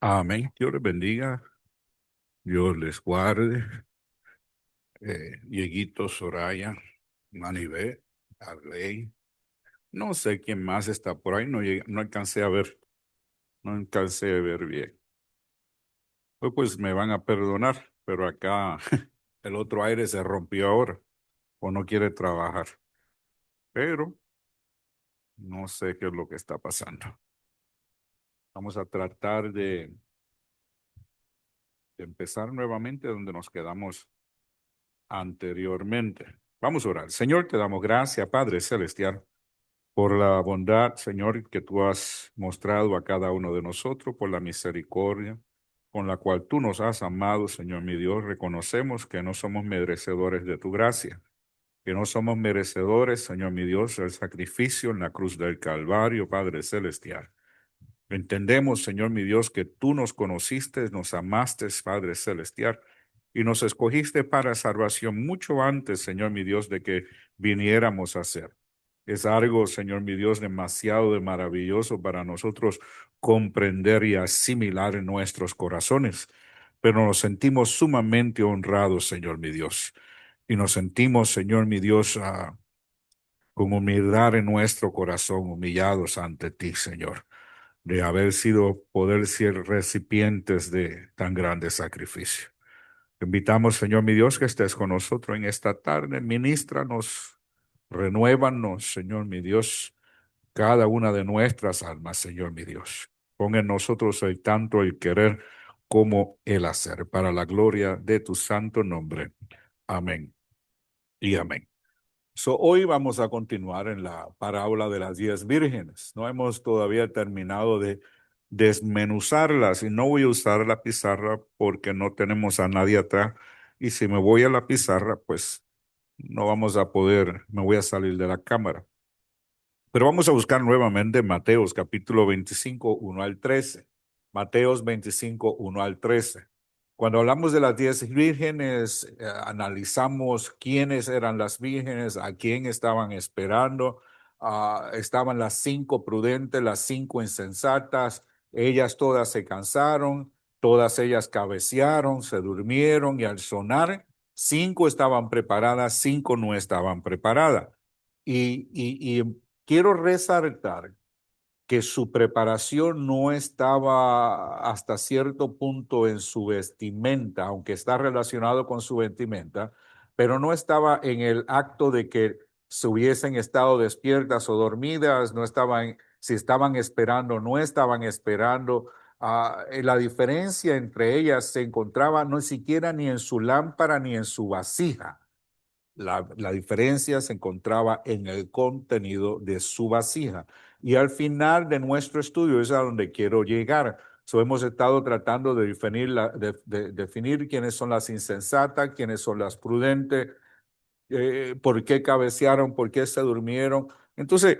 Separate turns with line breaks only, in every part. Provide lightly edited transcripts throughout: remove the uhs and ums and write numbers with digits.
Amén. Dios les bendiga, Dios les guarde. Dieguito, Soraya, Manibé, Arley. No sé quién más está por ahí, no alcancé a ver, no alcancé a ver bien. Pues me van a perdonar, pero acá el otro aire se rompió ahora o no quiere trabajar, pero no sé qué es lo que está pasando. Vamos a tratar de empezar nuevamente donde nos quedamos anteriormente. Vamos a orar. Señor, te damos gracias, Padre Celestial, por la bondad, Señor, que tú has mostrado a cada uno de nosotros, por la misericordia con la cual tú nos has amado, Señor mi Dios. Reconocemos que no somos merecedores de tu gracia, que no somos merecedores, Señor mi Dios, del sacrificio en la cruz del Calvario, Padre Celestial. Entendemos, Señor mi Dios, que tú nos conociste, nos amaste, Padre Celestial, y nos escogiste para salvación mucho antes, Señor mi Dios, de que viniéramos a ser. Es algo, Señor mi Dios, demasiado de maravilloso para nosotros comprender y asimilar en nuestros corazones, pero nos sentimos sumamente honrados, Señor mi Dios, y nos sentimos, Señor mi Dios, con humildad en nuestro corazón, humillados ante ti, Señor, de haber sido, poder ser recipientes de tan grande sacrificio. Te invitamos, Señor mi Dios, que estés con nosotros en esta tarde. Ministranos, renuévanos, Señor mi Dios, cada una de nuestras almas, Señor mi Dios. Pon en nosotros el tanto el querer como el hacer, para la gloria de tu santo nombre. Amén y amén. Hoy vamos a continuar en la parábola de las 10 vírgenes. No hemos todavía terminado de desmenuzarlas y no voy a usar la pizarra porque no tenemos a nadie atrás. Y si me voy a la pizarra, pues no vamos a poder, me voy a salir de la cámara. Pero vamos a buscar nuevamente Mateos capítulo 25, 1 al 13. Mateos 25, 1 al 13. Cuando hablamos de las 10 vírgenes, analizamos quiénes eran las vírgenes, a quién estaban esperando. Estaban las 5 prudentes, las 5 insensatas. Ellas todas se cansaron, todas ellas cabecearon, se durmieron y al sonar, 5 estaban preparadas, 5 no estaban preparadas. Y quiero resaltar que su preparación no estaba hasta cierto punto en su vestimenta, aunque está relacionado con su vestimenta, pero no estaba en el acto de que se hubiesen estado despiertas o dormidas, no estaban, si estaban esperando, no estaban esperando. La diferencia entre ellas se encontraba no siquiera ni en su lámpara ni en su vasija. La diferencia se encontraba en el contenido de su vasija. Y al final de nuestro estudio es a donde quiero llegar. Hemos estado tratando de definir quiénes son las insensatas, quiénes son las prudentes, por qué cabecearon, por qué se durmieron. Entonces,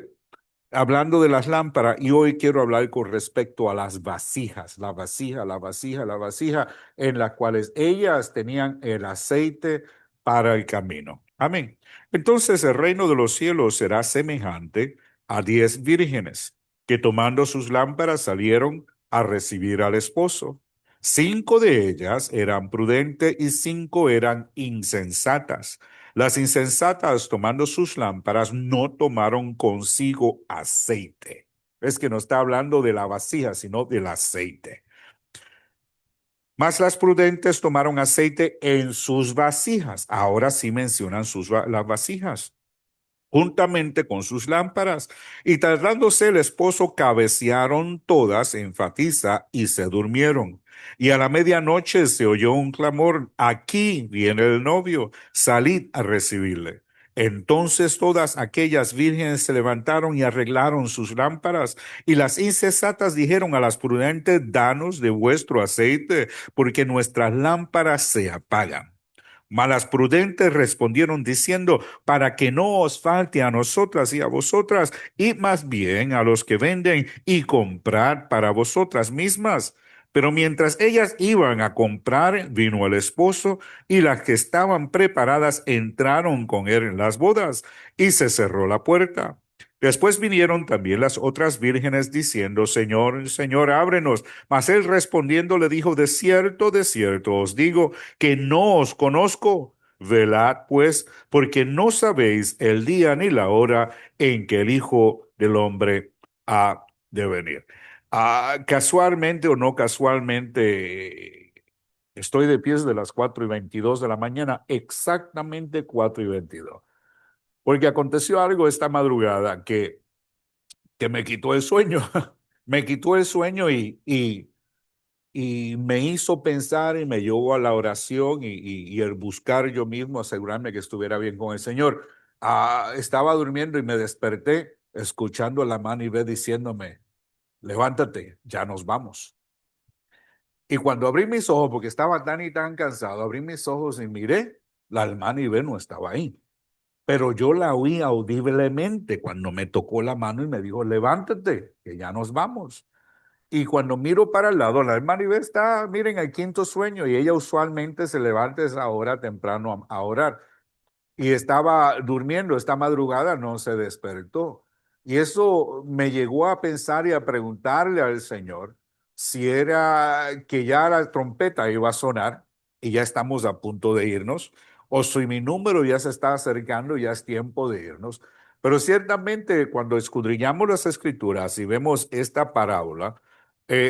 hablando de las lámparas, y hoy quiero hablar con respecto a las vasijas, la vasija en las cuales ellas tenían el aceite para el camino. Amén. Entonces el reino de los cielos será semejante a 10 vírgenes que tomando sus lámparas salieron a recibir al esposo. 5 de ellas eran prudentes y 5 eran insensatas. Las insensatas, tomando sus lámparas, no tomaron consigo aceite. Es que no está hablando de la vasija, sino del aceite. Mas las prudentes tomaron aceite en sus vasijas. Ahora sí mencionan las vasijas juntamente con sus lámparas, y tardándose el esposo, cabecearon todas, enfatiza, y se durmieron. Y a la medianoche se oyó un clamor: aquí viene el novio, salid a recibirle. Entonces todas aquellas vírgenes se levantaron y arreglaron sus lámparas, y las insensatas dijeron a las prudentes: danos de vuestro aceite, porque nuestras lámparas se apagan. Mas las prudentes respondieron diciendo: para que no os falte a nosotras y a vosotras, y más bien a los que venden y comprad para vosotras mismas. Pero mientras ellas iban a comprar, vino el esposo, y las que estaban preparadas entraron con él en las bodas, y se cerró la puerta. Después vinieron también las otras vírgenes diciendo, Señor, Señor, ábrenos. Mas él respondiendo le dijo, de cierto os digo que no os conozco. Velad pues, porque no sabéis el día ni la hora en que el Hijo del Hombre ha de venir. Casualmente o no casualmente, estoy de pies de las 4:22 de la mañana, exactamente 4:22. Porque aconteció algo esta madrugada que me quitó el sueño, me quitó el sueño y me hizo pensar y me llevó a la oración y el buscar yo mismo, asegurarme que estuviera bien con el Señor. Estaba durmiendo y me desperté escuchando a la mano y ve diciéndome, levántate, ya nos vamos. Y cuando abrí mis ojos, porque estaba tan y tan cansado, abrí mis ojos y miré, la hermana Ibe no estaba ahí. Pero yo la oí audiblemente cuando me tocó la mano y me dijo, levántate, que ya nos vamos. Y cuando miro para el lado, la hermana Ibe está, miren, el quinto sueño, y ella usualmente se levanta a esa hora temprano a orar y estaba durmiendo esta madrugada, no se despertó. Y eso me llegó a pensar y a preguntarle al Señor si era que ya la trompeta iba a sonar y ya estamos a punto de irnos, o si mi número ya se está acercando y ya es tiempo de irnos. Pero ciertamente cuando escudriñamos las escrituras y vemos esta parábola,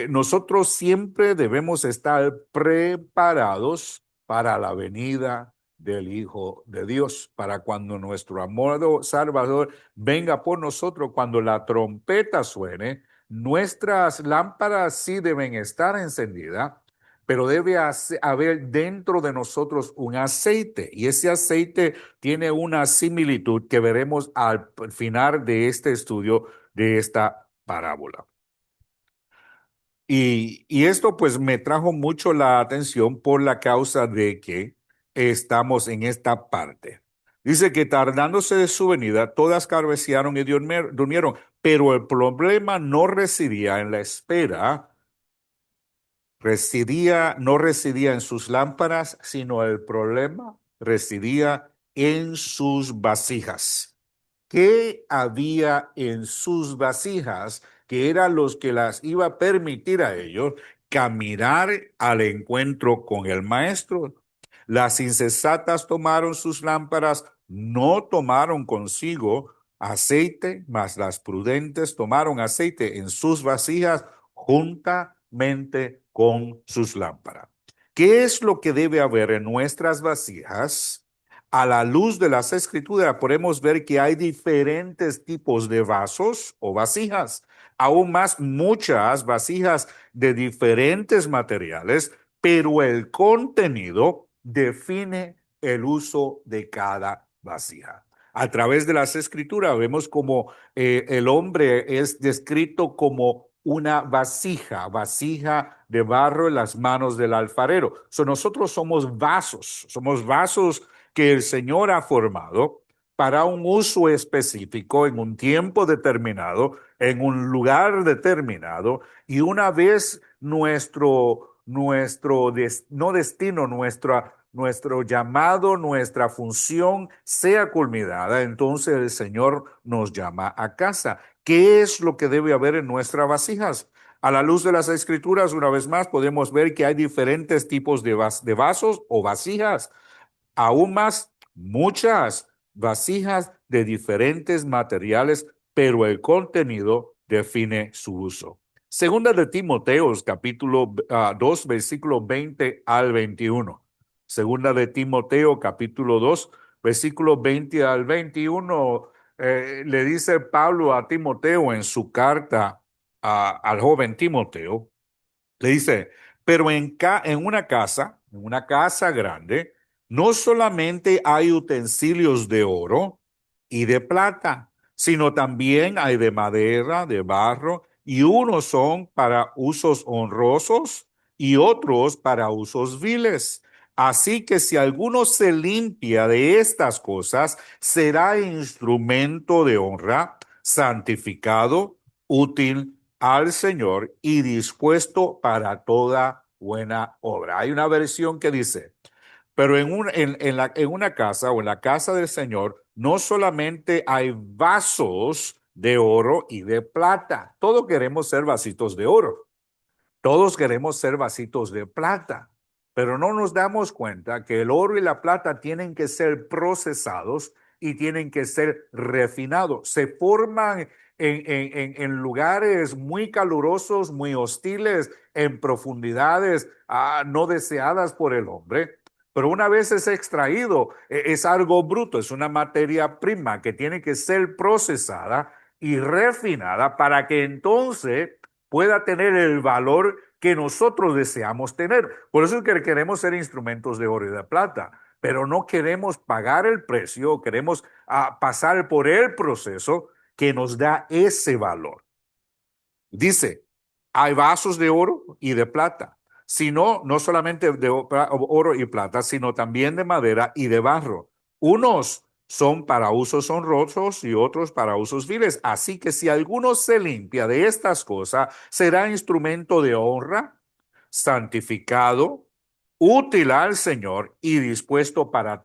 nosotros siempre debemos estar preparados para la venida del Hijo de Dios, para cuando nuestro amado Salvador venga por nosotros, cuando la trompeta suene, nuestras lámparas sí deben estar encendidas, pero debe haber dentro de nosotros un aceite, y ese aceite tiene una similitud que veremos al final de este estudio de esta parábola. Y esto pues me trajo mucho la atención por la causa de que estamos en esta parte. Dice que tardándose de su venida, todas cabecearon y durmieron, pero el problema no residía en la espera, no residía en sus lámparas, sino el problema residía en sus vasijas. ¿Qué había en sus vasijas que eran los que las iba a permitir a ellos caminar al encuentro con el maestro? Las insensatas tomaron sus lámparas, no tomaron consigo aceite, mas las prudentes tomaron aceite en sus vasijas juntamente con sus lámparas. ¿Qué es lo que debe haber en nuestras vasijas? A la luz de las escrituras podemos ver que hay diferentes tipos de vasos o vasijas, aún más muchas vasijas de diferentes materiales, pero el contenido define el uso de cada vasija. A través de las escrituras vemos como el hombre es descrito como una vasija, vasija de barro en las manos del alfarero. Nosotros somos vasos que el Señor ha formado para un uso específico, en un tiempo determinado, en un lugar determinado, y una vez no destino, nuestro llamado, nuestra función sea culminada, entonces el Señor nos llama a casa. ¿Qué es lo que debe haber en nuestras vasijas? A la luz de las escrituras, una vez más, podemos ver que hay diferentes tipos de vasos o vasijas. Aún más, muchas vasijas de diferentes materiales, pero el contenido define su uso. Segunda de Timoteos, capítulo 2, versículo 20 al 21. Segunda de Timoteo, capítulo 2, versículo 20 al 21, le dice Pablo a Timoteo en su carta al joven Timoteo, le dice, pero en una casa grande, no solamente hay utensilios de oro y de plata, sino también hay de madera, de barro, y unos son para usos honrosos y otros para usos viles. Así que si alguno se limpia de estas cosas, será instrumento de honra, santificado, útil al Señor y dispuesto para toda buena obra. Hay una versión que dice, pero en una casa o en la casa del Señor no solamente hay vasos de oro y de plata. Todos queremos ser vasitos de oro. Todos queremos ser vasitos de plata, pero no nos damos cuenta que el oro y la plata tienen que ser procesados y tienen que ser refinados. Se forman en lugares muy calurosos, muy hostiles, en profundidades no deseadas por el hombre. Pero una vez es extraído, es algo bruto, es una materia prima que tiene que ser procesada y refinada para que entonces pueda tener el valor que nosotros deseamos tener. Por eso es que queremos ser instrumentos de oro y de plata, pero no queremos pagar el precio, queremos pasar por el proceso que nos da ese valor. Dice, hay vasos de oro y de plata, sino no solamente de oro y plata, sino también de madera y de barro. Unos son para usos honrosos y otros para usos viles. Así que si alguno se limpia de estas cosas, será instrumento de honra, santificado, útil al Señor y dispuesto para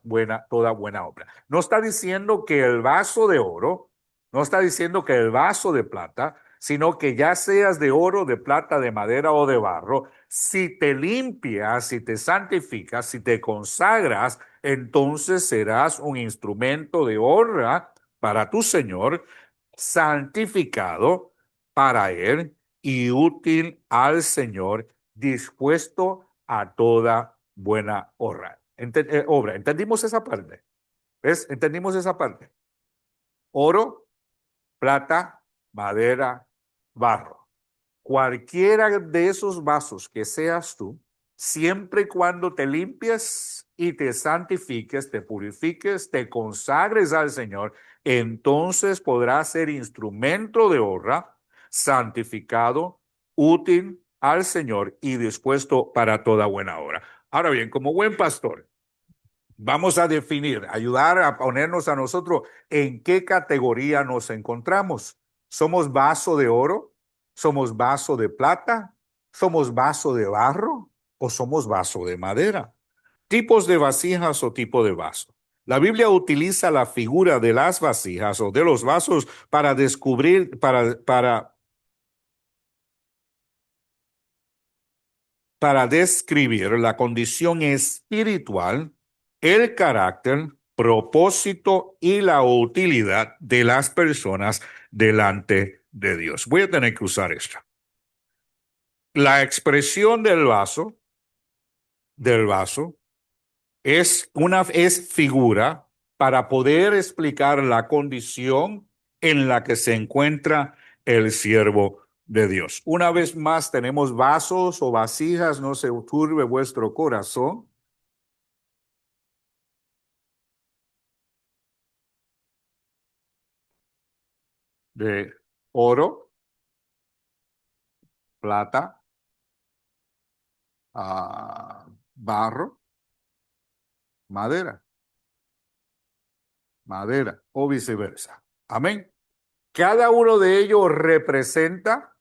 toda buena obra. No está diciendo que el vaso de oro, no está diciendo que el vaso de plata, sino que ya seas de oro, de plata, de madera o de barro, si te limpias, si te santificas, si te consagras, entonces serás un instrumento de honra para tu Señor, santificado para Él y útil al Señor, dispuesto a toda buena obra. ¿Entendimos esa parte? ¿Ves? ¿Entendimos esa parte? Oro, plata, madera, barro. Cualquiera de esos vasos que seas tú, siempre y cuando te limpies y te santifiques, te purifiques, te consagres al Señor, entonces podrás ser instrumento de honra, santificado, útil al Señor y dispuesto para toda buena obra. Ahora bien, como buen pastor, vamos a definir, ayudar a ponernos a nosotros en qué categoría nos encontramos. ¿Somos vaso de oro? ¿Somos vaso de plata? ¿Somos vaso de barro? ¿O somos vaso de madera? Tipos de vasijas o tipo de vaso. La Biblia utiliza la figura de las vasijas o de los vasos para descubrir, para describir la condición espiritual, el carácter, propósito y la utilidad de las personas delante de Dios. Voy a tener que usar esto. La expresión del vaso, es figura para poder explicar la condición en la que se encuentra el siervo de Dios. Una vez más tenemos vasos o vasijas, no se turbe vuestro corazón, de oro, plata, barro, madera, madera o viceversa. Amén. Cada uno de ellos representa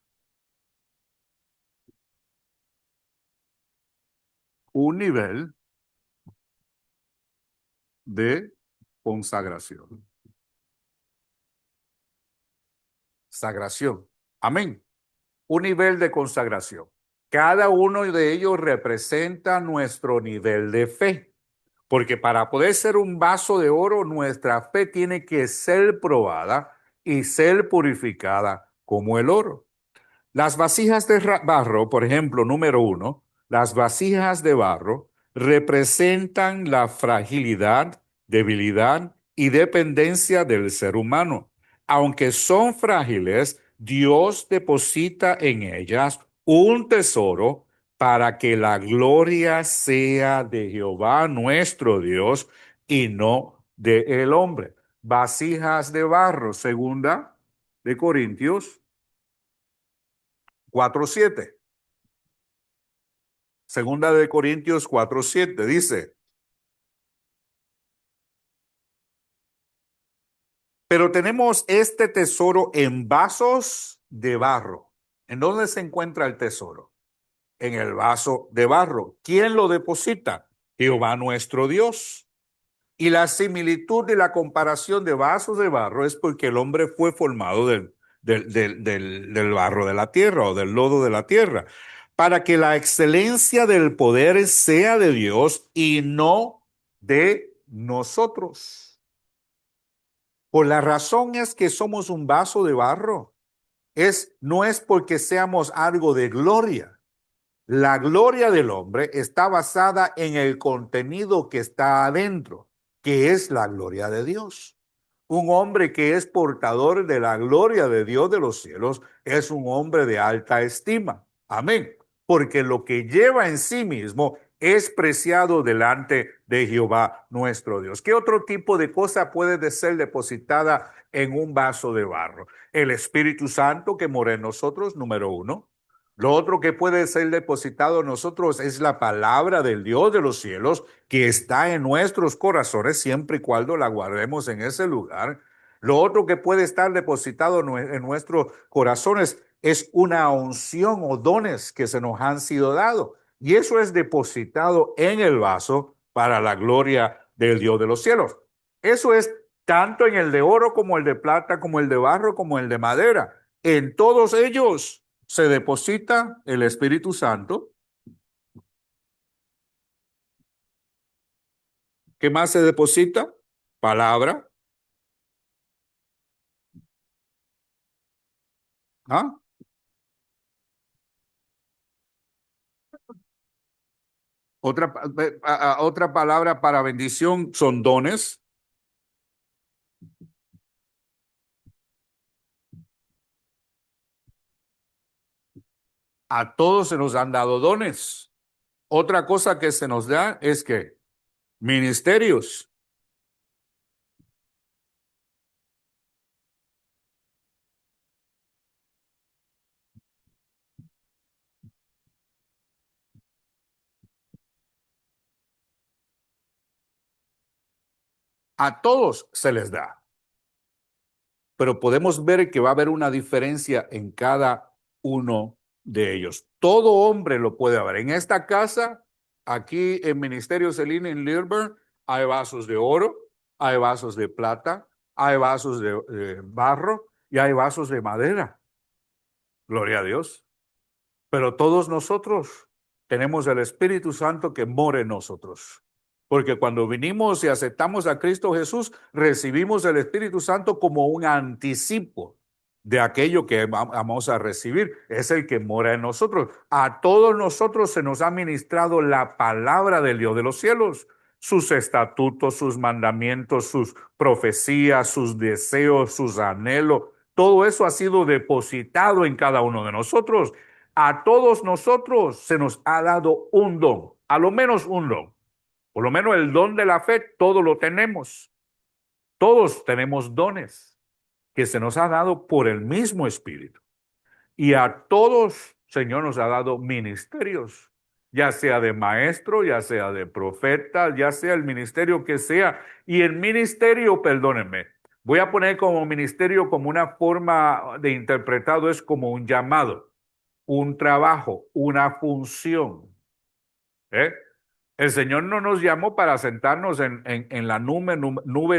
un nivel de consagración. Sagración. Amén. Un nivel de consagración. Cada uno de ellos representa nuestro nivel de fe, porque para poder ser un vaso de oro, nuestra fe tiene que ser probada y ser purificada como el oro. Las vasijas de barro, por ejemplo, número 1, las vasijas de barro representan la fragilidad, debilidad y dependencia del ser humano. Aunque son frágiles, Dios deposita en ellas un tesoro para que la gloria sea de Jehová nuestro Dios y no de el hombre. Vasijas de barro, segunda de Corintios 4:7. Segunda de Corintios 4:7 dice, pero tenemos este tesoro en vasos de barro. ¿En dónde se encuentra el tesoro? En el vaso de barro. ¿Quién lo deposita? Jehová nuestro Dios. Y la similitud de la comparación de vasos de barro es porque el hombre fue formado del barro de la tierra o del lodo de la tierra, para que la excelencia del poder sea de Dios y no de nosotros. Por la razón es que somos un vaso de barro. No es porque seamos algo de gloria. La gloria del hombre está basada en el contenido que está adentro, que es la gloria de Dios. Un hombre que es portador de la gloria de Dios de los cielos es un hombre de alta estima. Amén. Porque lo que lleva en sí mismo es preciado delante de Jehová nuestro Dios. ¿Qué otro tipo de cosa puede ser depositada en un vaso de barro? El Espíritu Santo que mora en nosotros, número uno. Lo otro que puede ser depositado en nosotros es la palabra del Dios de los cielos que está en nuestros corazones siempre y cuando la guardemos en ese lugar. Lo otro que puede estar depositado en nuestros corazones es una unción o dones que se nos han sido dados. Y eso es depositado en el vaso para la gloria del Dios de los cielos. Eso es tanto en el de oro como el de plata, como el de barro, como el de madera. En todos ellos se deposita el Espíritu Santo. ¿Qué más se deposita? Palabra. ¿Ah? Otra palabra para bendición son dones. A todos se nos han dado dones. Otra cosa que se nos da es que ministerios. A todos se les da. Pero podemos ver que va a haber una diferencia en cada uno de ellos. Todo hombre lo puede haber. En esta casa, aquí en Ministerio Celine en Lilburn, hay vasos de oro, hay vasos de plata, hay vasos de barro y hay vasos de madera. Gloria a Dios. Pero todos nosotros tenemos el Espíritu Santo que mora en nosotros. Porque cuando vinimos y aceptamos a Cristo Jesús, recibimos el Espíritu Santo como un anticipo de aquello que vamos a recibir. Es el que mora en nosotros. A todos nosotros se nos ha ministrado la palabra del Dios de los cielos, sus estatutos, sus mandamientos, sus profecías, sus deseos, sus anhelos. Todo eso ha sido depositado en cada uno de nosotros. A todos nosotros se nos ha dado un don, a lo menos un don. Por lo menos el don de la fe, todo lo tenemos. Todos tenemos dones que se nos ha dado por el mismo Espíritu. Y a todos, Señor, nos ha dado ministerios, ya sea de maestro, ya sea de profeta, ya sea el ministerio que sea. Y el ministerio, perdónenme, voy a poner como ministerio como una forma de interpretado, es como un llamado, un trabajo, una función. ¿Eh? El Señor no nos llamó para sentarnos en la nube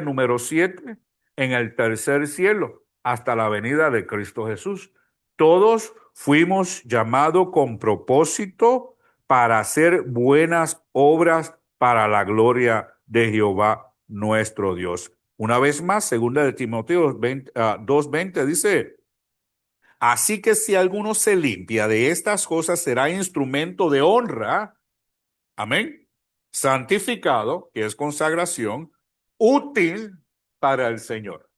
número 7 en el tercer cielo hasta la venida de Cristo Jesús. Todos fuimos llamados con propósito para hacer buenas obras para la gloria de Jehová nuestro Dios. Una vez más, segunda de Timoteo 2:20 dice: así que si alguno se limpia de estas cosas, será instrumento de honra. Amén. Santificado, que es consagración, útil para el Señor.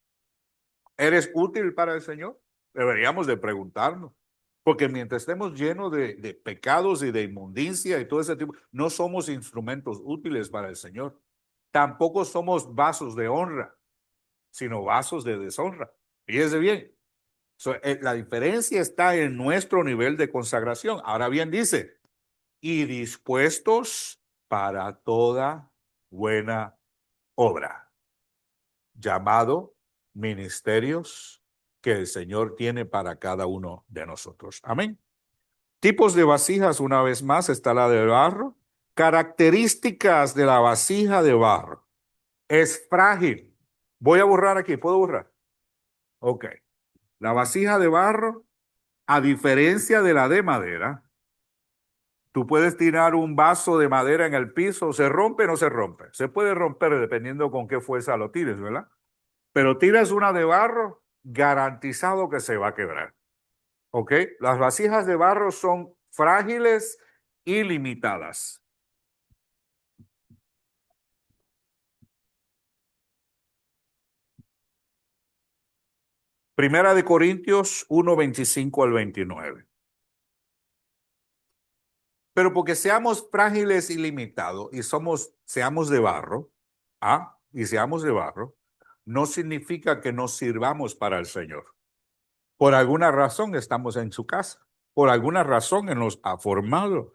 ¿Eres útil para el Señor? Deberíamos de preguntarnos. Porque mientras estemos llenos de pecados y de inmundicia y todo ese tipo, no somos instrumentos útiles para el Señor. Tampoco somos vasos de honra, sino vasos de deshonra. Fíjese bien. La diferencia está en nuestro nivel de consagración. Ahora bien, dice, y dispuestos para toda buena obra. Llamado ministerios que el Señor tiene para cada uno de nosotros. Amén. Tipos de vasijas, una vez más, está la de barro. Características de la vasija de barro. es frágil. Voy a borrar aquí, ¿puedo borrar? Ok. La vasija de barro, a diferencia de la de madera, tú puedes tirar un vaso de madera en el piso, ¿se rompe o no se rompe? Se puede romper dependiendo con qué fuerza lo tires, ¿verdad? Pero tiras una de barro, garantizado que se va a quebrar. ¿Ok? Las vasijas de barro son frágiles y limitadas. Primera de Corintios 1:25 al 29. Pero porque seamos frágiles y limitados y seamos de barro, y seamos de barro, no significa que nos sirvamos para el Señor. Por alguna razón estamos en su casa. Por alguna razón Él nos ha formado.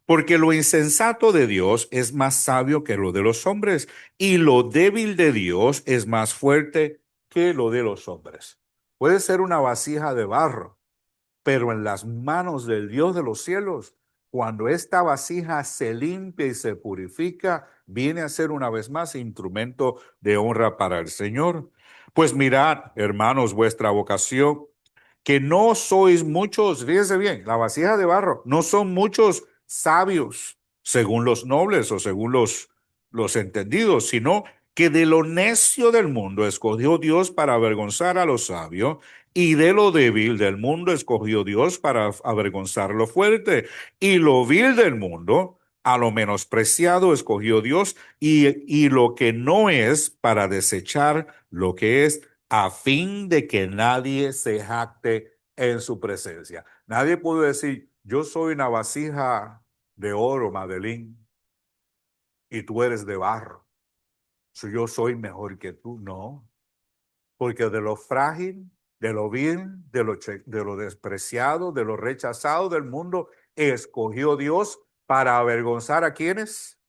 Porque lo insensato de Dios es más sabio que lo de los hombres, y lo débil de Dios es más fuerte que lo de los hombres. Puede ser una vasija de barro, pero en las manos del Dios de los cielos, cuando esta vasija se limpia y se purifica, viene a ser una vez más instrumento de honra para el Señor. Pues mirad, hermanos, vuestra vocación, que no sois muchos, fíjense bien, la vasija de barro, no son muchos sabios, según los nobles o según los entendidos, sino que de lo necio del mundo escogió Dios para avergonzar a los sabios, y de lo débil del mundo escogió Dios para avergonzar lo fuerte, y lo vil del mundo, a lo menospreciado escogió Dios, y lo que no es para desechar lo que es, a fin de que nadie se jacte en su presencia. Nadie puede decir, yo soy una vasija de oro, Madeline, y tú eres de barro. So, yo soy mejor que tú. No, porque de lo frágil, de lo vil, de lo despreciado, de lo rechazado del mundo, escogió Dios para avergonzar a quienes.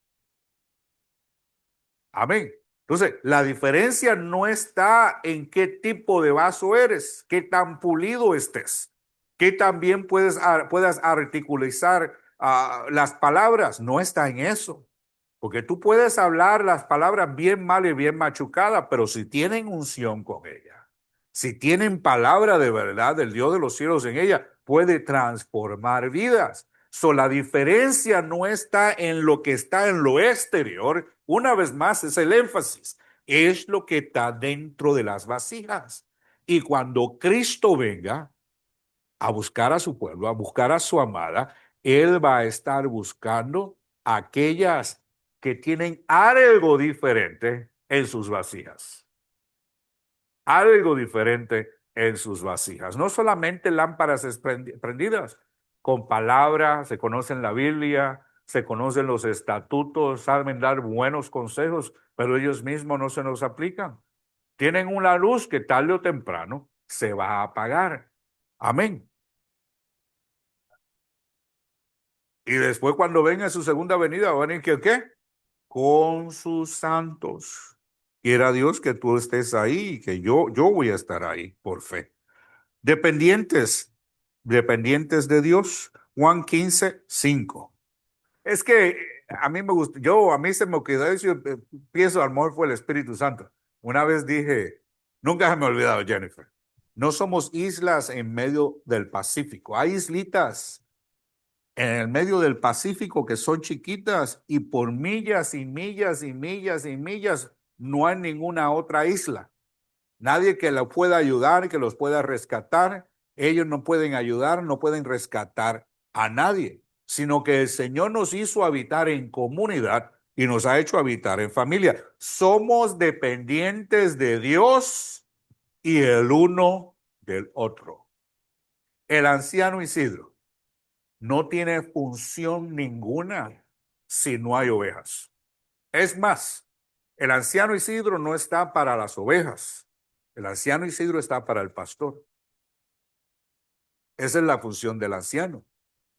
Amén. Entonces, la diferencia no está en qué tipo de vaso eres, qué tan pulido estés, qué tan bien puedas articulizar las palabras. No está en eso. Porque tú puedes hablar las palabras bien mal y bien machucadas, pero si tienen unción con ella, si tienen palabra de verdad del Dios de los cielos en ella, puede transformar vidas. La diferencia no está en lo que está en lo exterior. Una vez más, es el énfasis. Es lo que está dentro de las vasijas. Y cuando Cristo venga a buscar a su pueblo, a buscar a su amada, Él va a estar buscando aquellas que tienen algo diferente en sus vasijas. Algo diferente en sus vasijas. No solamente lámparas prendidas, con palabras, se conocen la Biblia, se conocen los estatutos, saben dar buenos consejos, pero ellos mismos no se nos aplican. Tienen una luz que tarde o temprano se va a apagar. Amén. Y después cuando venga su segunda venida, van a venir ¿qué? Con sus santos. Quiera Dios que tú estés ahí y que yo voy a estar ahí por fe. Dependientes, dependientes de Dios. Juan 15:5. Es que a mí me gusta, a mí se me quedó eso, pienso, a lo mejor fue el Espíritu Santo. Una vez dije, nunca se me ha olvidado, Jennifer, no somos islas en medio del Pacífico. Hay islitas en el medio del Pacífico que son chiquitas y por millas y millas y millas y millas no hay ninguna otra isla. Nadie que los pueda ayudar, que los pueda rescatar. Ellos no pueden ayudar, no pueden rescatar a nadie, sino que el Señor nos hizo habitar en comunidad y nos ha hecho habitar en familia. Somos dependientes de Dios y el uno del otro. El anciano Isidro no tiene función ninguna si no hay ovejas. Es más, el anciano Isidro no está para las ovejas. El anciano Isidro está para el pastor. Esa es la función del anciano.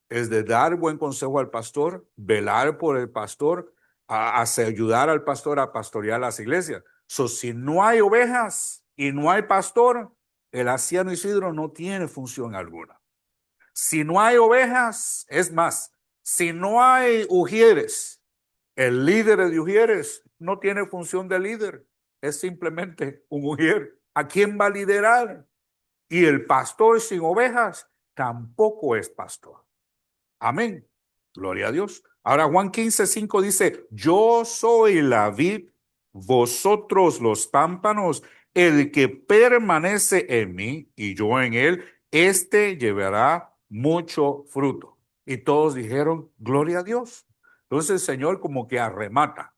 Es de dar buen consejo al pastor, velar por el pastor, ayudar al pastor a pastorear las iglesias. Si no hay ovejas y no hay pastor, el anciano Isidro no tiene función alguna. Si no hay ovejas, es más, si no hay ujieres, El líder de Ujieres no tiene función de líder, es simplemente un Ujier. ¿A quién va a liderar? Y el pastor sin ovejas tampoco es pastor. Amén. Gloria a Dios. Ahora Juan 15:5 dice, yo soy la vid, vosotros los pámpanos, el que permanece en mí y yo en él, este llevará mucho fruto. Y todos dijeron, gloria a Dios. Entonces el Señor como que arremata,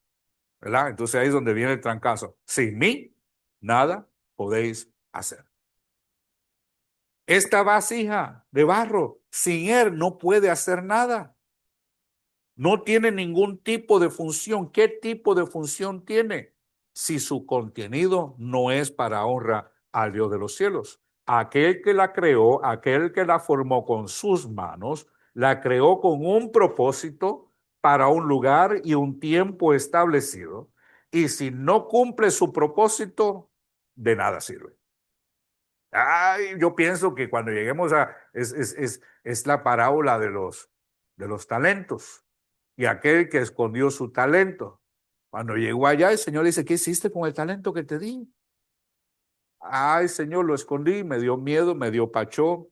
¿verdad? Entonces ahí es donde viene el trancazo. Sin mí, nada podéis hacer. Esta vasija de barro, sin él no puede hacer nada. No tiene ningún tipo de función. ¿Qué tipo de función tiene? Si su contenido no es para honra al Dios de los cielos. Aquel que la creó, aquel que la formó con sus manos, la creó con un propósito para un lugar y un tiempo establecido. Y si no cumple su propósito, de nada sirve. Ay, yo pienso que cuando lleguemos a, es la parábola de los talentos y aquel que escondió su talento. Cuando llegó allá, el Señor dice, ¿qué hiciste con el talento que te di? Ay, Señor, lo escondí, me dio miedo, me dio pachó,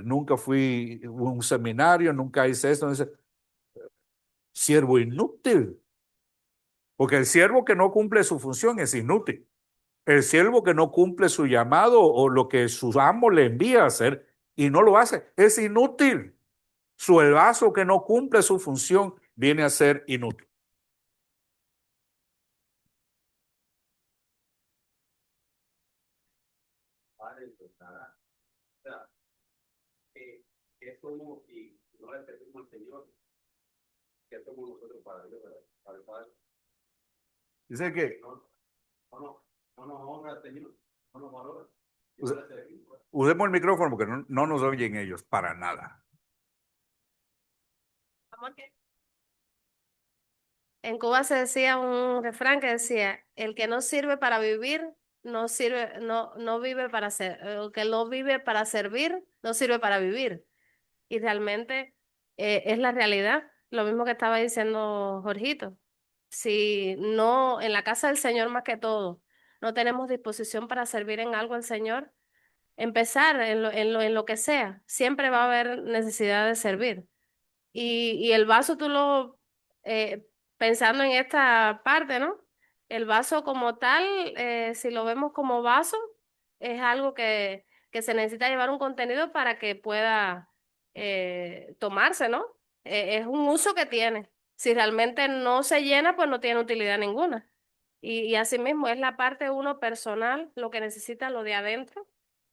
nunca fui a un seminario, nunca hice esto. Dice, siervo inútil, porque el siervo que no cumple su función es inútil. El siervo que no cumple su llamado o lo que su amo le envía a hacer y no lo hace, es inútil. Su el vaso que no cumple su función viene a ser inútil.
Padre, pues nada, o sea, es como si no le servimos al Señor, que somos nosotros para Dios, para el Padre.
Dice que
No nos honra el Señor, no nos valora.
usemos el micrófono porque no nos oyen ellos para nada.
En Cuba se decía un refrán que decía, el que no sirve para vivir, no sirve, no vive para ser, el que no vive para servir, no sirve para vivir. Y realmente es la realidad. Lo mismo que estaba diciendo Jorgito. Si no, en la casa del Señor más que todo, no tenemos disposición para servir en algo al Señor, empezar en lo que sea, siempre va a haber necesidad de servir. Y el vaso tú lo, pensando en esta parte, ¿no? El vaso como tal, si lo vemos como vaso, es algo que se necesita llevar un contenido para que pueda tomarse, ¿no? Es un uso que tiene. Si realmente no se llena, pues no tiene utilidad ninguna. Y asimismo es la parte uno personal, lo que necesita lo de adentro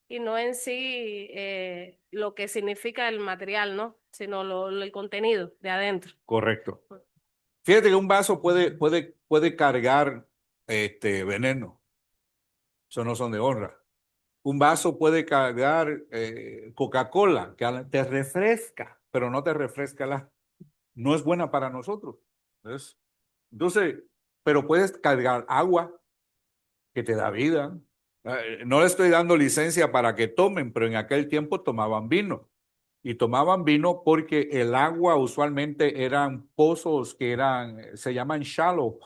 y no en sí lo que significa el material, ¿no? Sino el contenido de adentro.
Correcto. Fíjate que un vaso puede cargar veneno. Eso no son de honra. Un vaso puede cargar Coca-Cola, que te refresca, pero no te refresca no es buena para nosotros. ¿Ves? Entonces, pero puedes cargar agua que te da vida. No le estoy dando licencia para que tomen, pero en aquel tiempo tomaban vino. Y tomaban vino porque el agua usualmente eran pozos que se llaman shallow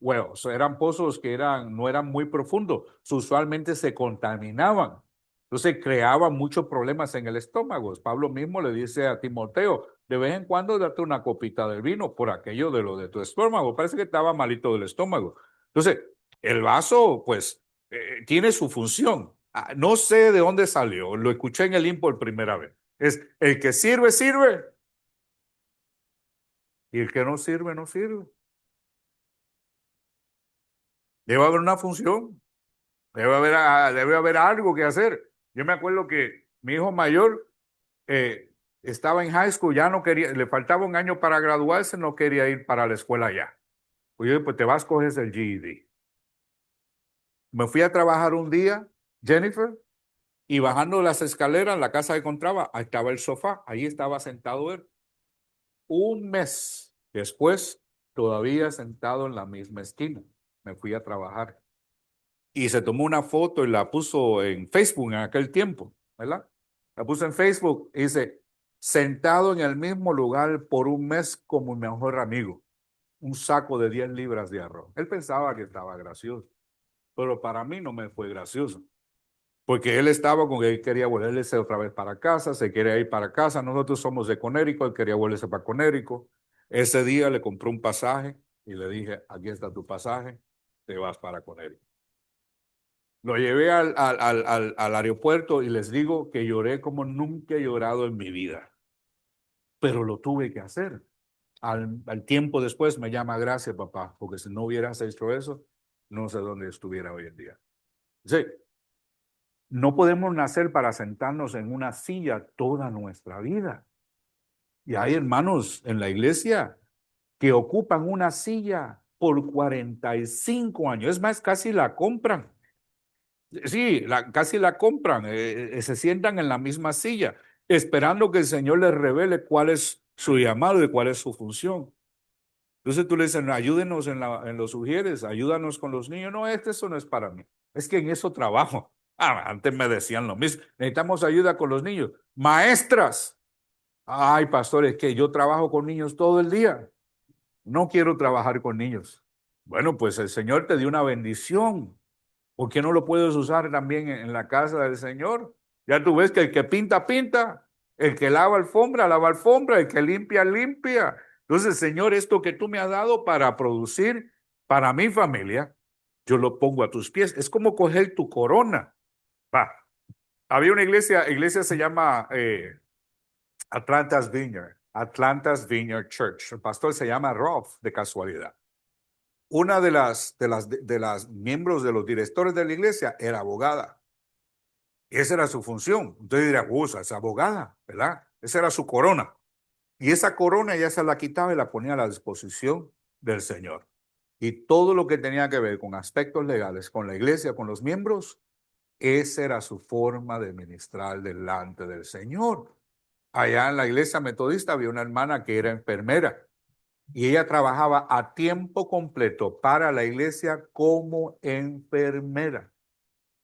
wells, eran pozos que no eran muy profundos, usualmente se contaminaban. Entonces creaban muchos problemas en el estómago. Pablo mismo le dice a Timoteo, de vez en cuando date una copita del vino por aquello de lo de tu estómago. Parece que estaba malito del estómago. Entonces, el vaso, pues, tiene su función. No sé de dónde salió, lo escuché en el IN por primera vez. Es el que sirve, sirve. Y el que no sirve, no sirve. Debe haber una función. Debe haber algo que hacer. Yo me acuerdo que mi hijo mayor estaba en high school, ya no quería, le faltaba un año para graduarse, no quería ir para la escuela ya. Pues yo, pues te vas, coges el GED. Me fui a trabajar un día, Jennifer, y bajando las escaleras, en la casa que encontraba, ahí estaba el sofá, ahí estaba sentado él. Un mes después, todavía sentado en la misma esquina, me fui a trabajar. Y se tomó una foto y la puso en Facebook en aquel tiempo, ¿verdad? La puso en Facebook y dice, sentado en el mismo lugar por un mes como mi mejor amigo, un saco de 10 libras de arroz. Él pensaba que estaba gracioso, pero para mí no me fue gracioso, porque él estaba con que él quería volverse otra vez para casa, se quería ir para casa. Nosotros somos de Conérico, él quería volverse para Conérico. Ese día le compré un pasaje y le dije, aquí está tu pasaje, te vas para Conérico. Lo llevé al aeropuerto y les digo que lloré como nunca he llorado en mi vida, pero lo tuve que hacer. Al tiempo después me llama, gracias papá, porque si no hubieras hecho eso, no sé dónde estuviera hoy en día. Sí, no podemos nacer para sentarnos en una silla toda nuestra vida. Y hay hermanos en la iglesia que ocupan una silla por 45 años. Es más, casi la compran. Sí, casi la compran. Se sientan en la misma silla, esperando que el Señor les revele cuál es su llamado y cuál es su función. Entonces tú le dices, "No, ayúdenos en los sugieres, ayúdanos con los niños". No, eso no es para mí. Es que en eso trabajo. Antes me decían lo mismo. Necesitamos ayuda con los niños. Maestras. Ay, pastores, que yo trabajo con niños todo el día. No quiero trabajar con niños. Bueno, pues el Señor te dio una bendición. ¿Por qué no lo puedes usar también en la casa del Señor? Ya tú ves que el que pinta, pinta. El que lava alfombra. El que limpia, limpia. Entonces, Señor, esto que tú me has dado para producir para mi familia, yo lo pongo a tus pies. Es como coger tu corona. Va. Había una iglesia se llama Atlanta's Vineyard Church. El pastor se llama Rolf, de casualidad. Una de las miembros de los directores de la iglesia era abogada. Esa era su función. Entonces diría, esa es abogada, ¿verdad? Esa era su corona. Y esa corona ya se la quitaba y la ponía a la disposición del Señor. Y todo lo que tenía que ver con aspectos legales, con la iglesia, con los miembros, esa era su forma de ministrar delante del Señor. Allá en la iglesia metodista había una hermana que era enfermera y ella trabajaba a tiempo completo para la iglesia como enfermera.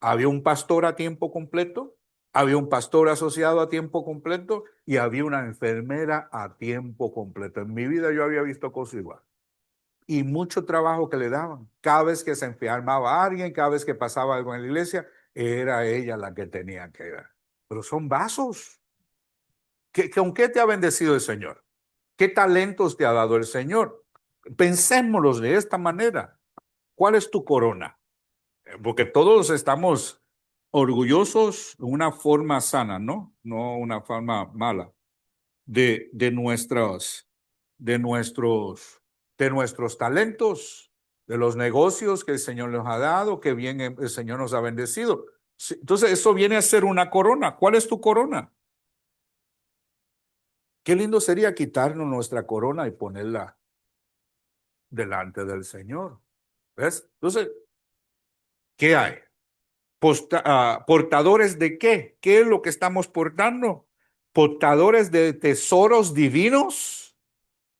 Había un pastor a tiempo completo, había un pastor asociado a tiempo completo y había una enfermera a tiempo completo. En mi vida yo había visto cosas igual. Y mucho trabajo que le daban. Cada vez que se enfermaba alguien, cada vez que pasaba algo en la iglesia, era ella la que tenía que ver. Pero son vasos. ¿Con qué te ha bendecido el Señor? ¿Qué talentos te ha dado el Señor? Pensémoslos de esta manera. ¿Cuál es tu corona? Porque todos estamos orgullosos de una forma sana, ¿no? No una forma mala, de de nuestros, de nuestros talentos, de los negocios que el Señor nos ha dado, que bien el Señor nos ha bendecido. Entonces, eso viene a ser una corona. ¿Cuál es tu corona? Qué lindo sería quitarnos nuestra corona y ponerla delante del Señor. ¿Ves? Entonces, ¿qué hay? ¿Portadores de qué? ¿Qué es lo que estamos portando? ¿Portadores de tesoros divinos?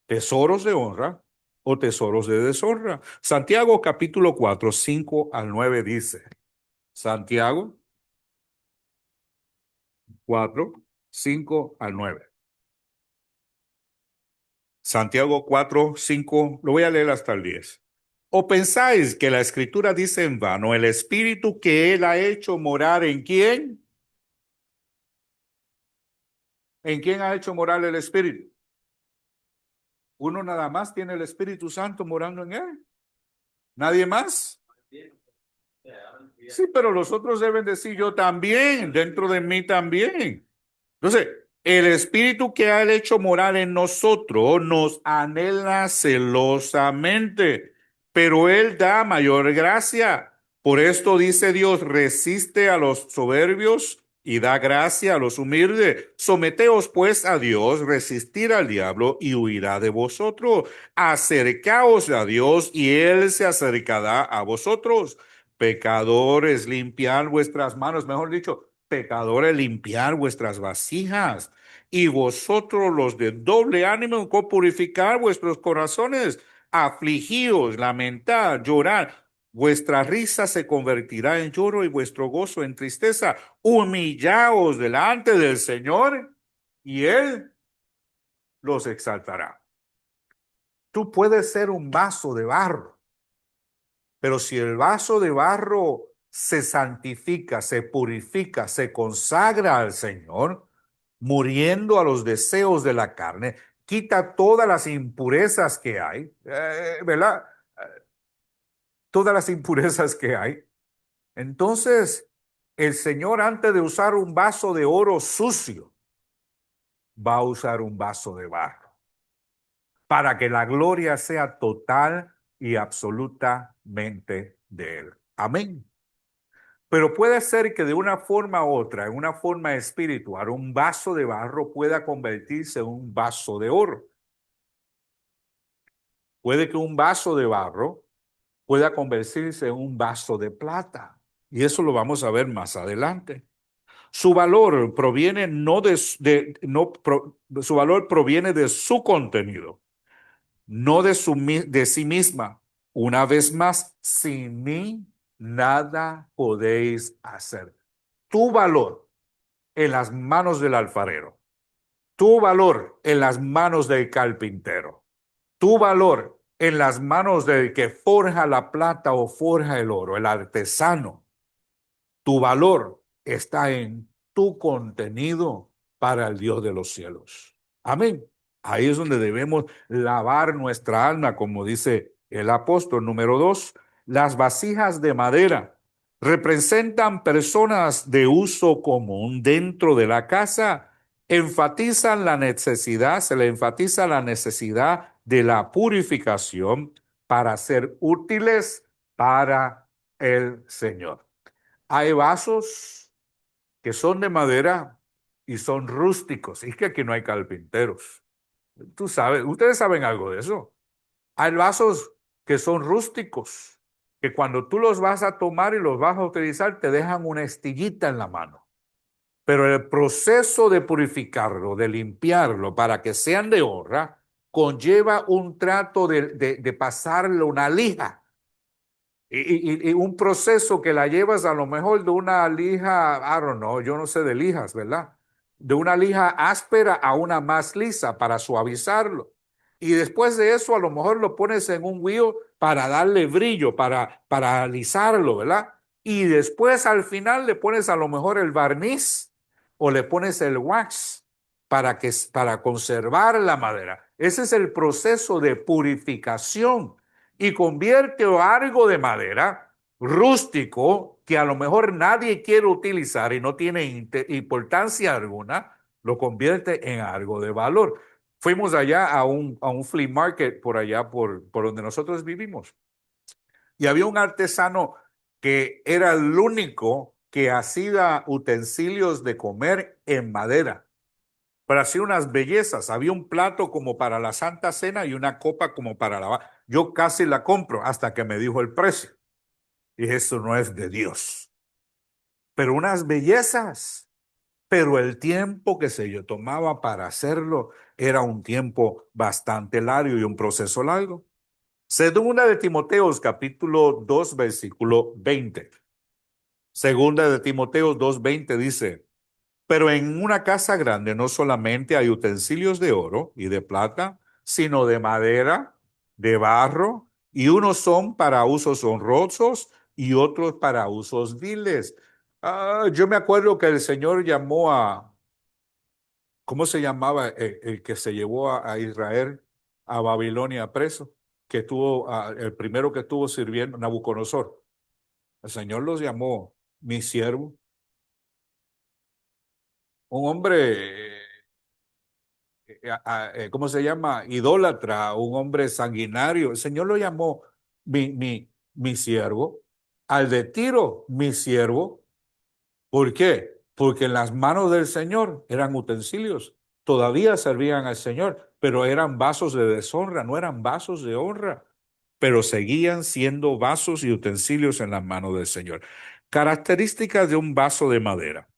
¿Tesoros de honra o tesoros de deshonra? Santiago capítulo 4, 5 al 9 dice. Santiago 4, 5 al 9. Santiago 4, 5, lo voy a leer hasta el 10. ¿O pensáis que la escritura dice en vano, el espíritu que él ha hecho morar en quién? ¿En quién ha hecho morar el espíritu? Uno nada más tiene el Espíritu Santo morando en él. ¿Nadie más? Sí, pero los otros deben decir yo también, dentro de mí también. Entonces, el Espíritu que ha hecho morar en nosotros nos anhela celosamente, pero Él da mayor gracia. Por esto dice Dios, resiste a los soberbios y da gracia a los humildes. Someteos pues a Dios, resistir al diablo y huirá de vosotros. Acercaos a Dios y Él se acercará a vosotros. Pecadores, limpiad vuestras manos, mejor dicho, pecadores, limpiar vuestras vasijas, y vosotros los de doble ánimo, purificar vuestros corazones, afligíos, lamentad, llorar. Vuestra risa se convertirá en lloro y vuestro gozo en tristeza. Humillaos delante del Señor y Él los exaltará. Tú puedes ser un vaso de barro, pero si el vaso de barro se santifica, se purifica, se consagra al Señor, muriendo a los deseos de la carne, quita todas las impurezas que hay, ¿verdad? Todas las impurezas que hay. Entonces, el Señor, antes de usar un vaso de oro sucio, va a usar un vaso de barro, para que la gloria sea total y absolutamente de Él. Amén. Pero puede ser que de una forma u otra, en una forma espiritual, un vaso de barro pueda convertirse en un vaso de oro. Puede que un vaso de barro pueda convertirse en un vaso de plata. Y eso lo vamos a ver más adelante. Su valor proviene su valor proviene de su contenido, no de sí misma. Una vez más, sin mí nada podéis hacer. Tu valor en las manos del alfarero, tu valor en las manos del carpintero, tu valor en las manos del que forja la plata o forja el oro, el artesano. Tu valor está en tu contenido para el Dios de los cielos. Amén. Ahí es donde debemos lavar nuestra alma, como dice el apóstol. Número 2, las vasijas de madera representan personas de uso común dentro de la casa. Enfatizan la necesidad, se le enfatiza la necesidad de la purificación para ser útiles para el Señor. Hay vasos que son de madera y son rústicos. Es que aquí no hay carpinteros. Tú sabes, ustedes saben algo de eso. Hay vasos que son rústicos, que cuando tú los vas a tomar y los vas a utilizar, te dejan una estillita en la mano. Pero el proceso de purificarlo, de limpiarlo para que sean de honra, conlleva un trato de pasarle una lija. Y un proceso que la llevas a lo mejor de una lija, I don't know, yo no sé de lijas, ¿verdad? De una lija áspera a una más lisa para suavizarlo. Y después de eso a lo mejor lo pones en un wheel para darle brillo, para alisarlo, ¿verdad? Y después al final le pones a lo mejor el barniz o le pones el wax para conservar la madera. Ese es el proceso de purificación y convierte algo de madera rústico que a lo mejor nadie quiere utilizar y no tiene importancia alguna, lo convierte en algo de valor. Fuimos allá a un flea market por allá, por donde nosotros vivimos. Y había un artesano que era el único que hacía utensilios de comer en madera. Pero hacía unas bellezas. Había un plato como para la Santa Cena y una copa como para lavar. Yo casi la compro hasta que me dijo el precio. Y eso no es de Dios. Pero unas bellezas. Pero el tiempo que se yo tomaba para hacerlo era un tiempo bastante largo y un proceso largo. Segunda de Timoteos, capítulo 2, versículo 20. Segunda de Timoteo 2:20 dice: pero en una casa grande no solamente hay utensilios de oro y de plata, sino de madera, de barro, y unos son para usos honrosos y otros para usos viles. Yo me acuerdo que el Señor llamó ¿cómo se llamaba el que se llevó a Israel a Babilonia preso? Que tuvo, el primero que estuvo sirviendo, Nabucodonosor. El Señor los llamó mi siervo, un hombre ¿cómo se llama? Idólatra, un hombre sanguinario. El Señor lo llamó mi siervo. Al de Tiro, mi siervo. ¿Por qué? Porque en las manos del Señor eran utensilios. Todavía servían al Señor, pero eran vasos de deshonra, no eran vasos de honra. Pero seguían siendo vasos y utensilios en las manos del Señor. Características de un vaso de madera.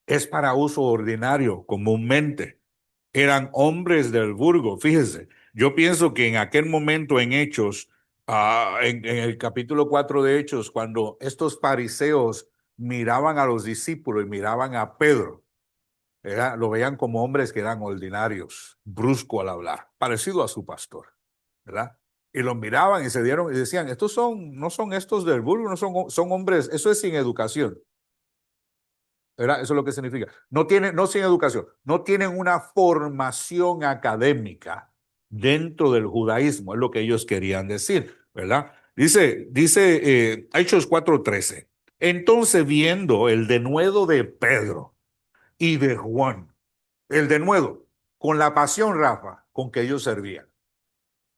Es para uso ordinario, comúnmente. Eran hombres del burgo. Fíjese, yo pienso que en aquel momento en Hechos, en el capítulo 4 de Hechos, cuando estos fariseos miraban a los discípulos y miraban a Pedro, Lo veían como hombres que eran ordinarios, brusco al hablar, parecido a su pastor, ¿verdad? Y los miraban y se dieron y decían, no son estos del vulgo, son hombres, eso es sin educación, ¿verdad? Eso es lo que significa. No sin educación, no tienen una formación académica dentro del judaísmo, es lo que ellos querían decir, ¿verdad? Dice Hechos 4:13. Entonces, viendo el denuedo de Pedro y de Juan, el denuedo, con la pasión, Rafa, con que ellos servían,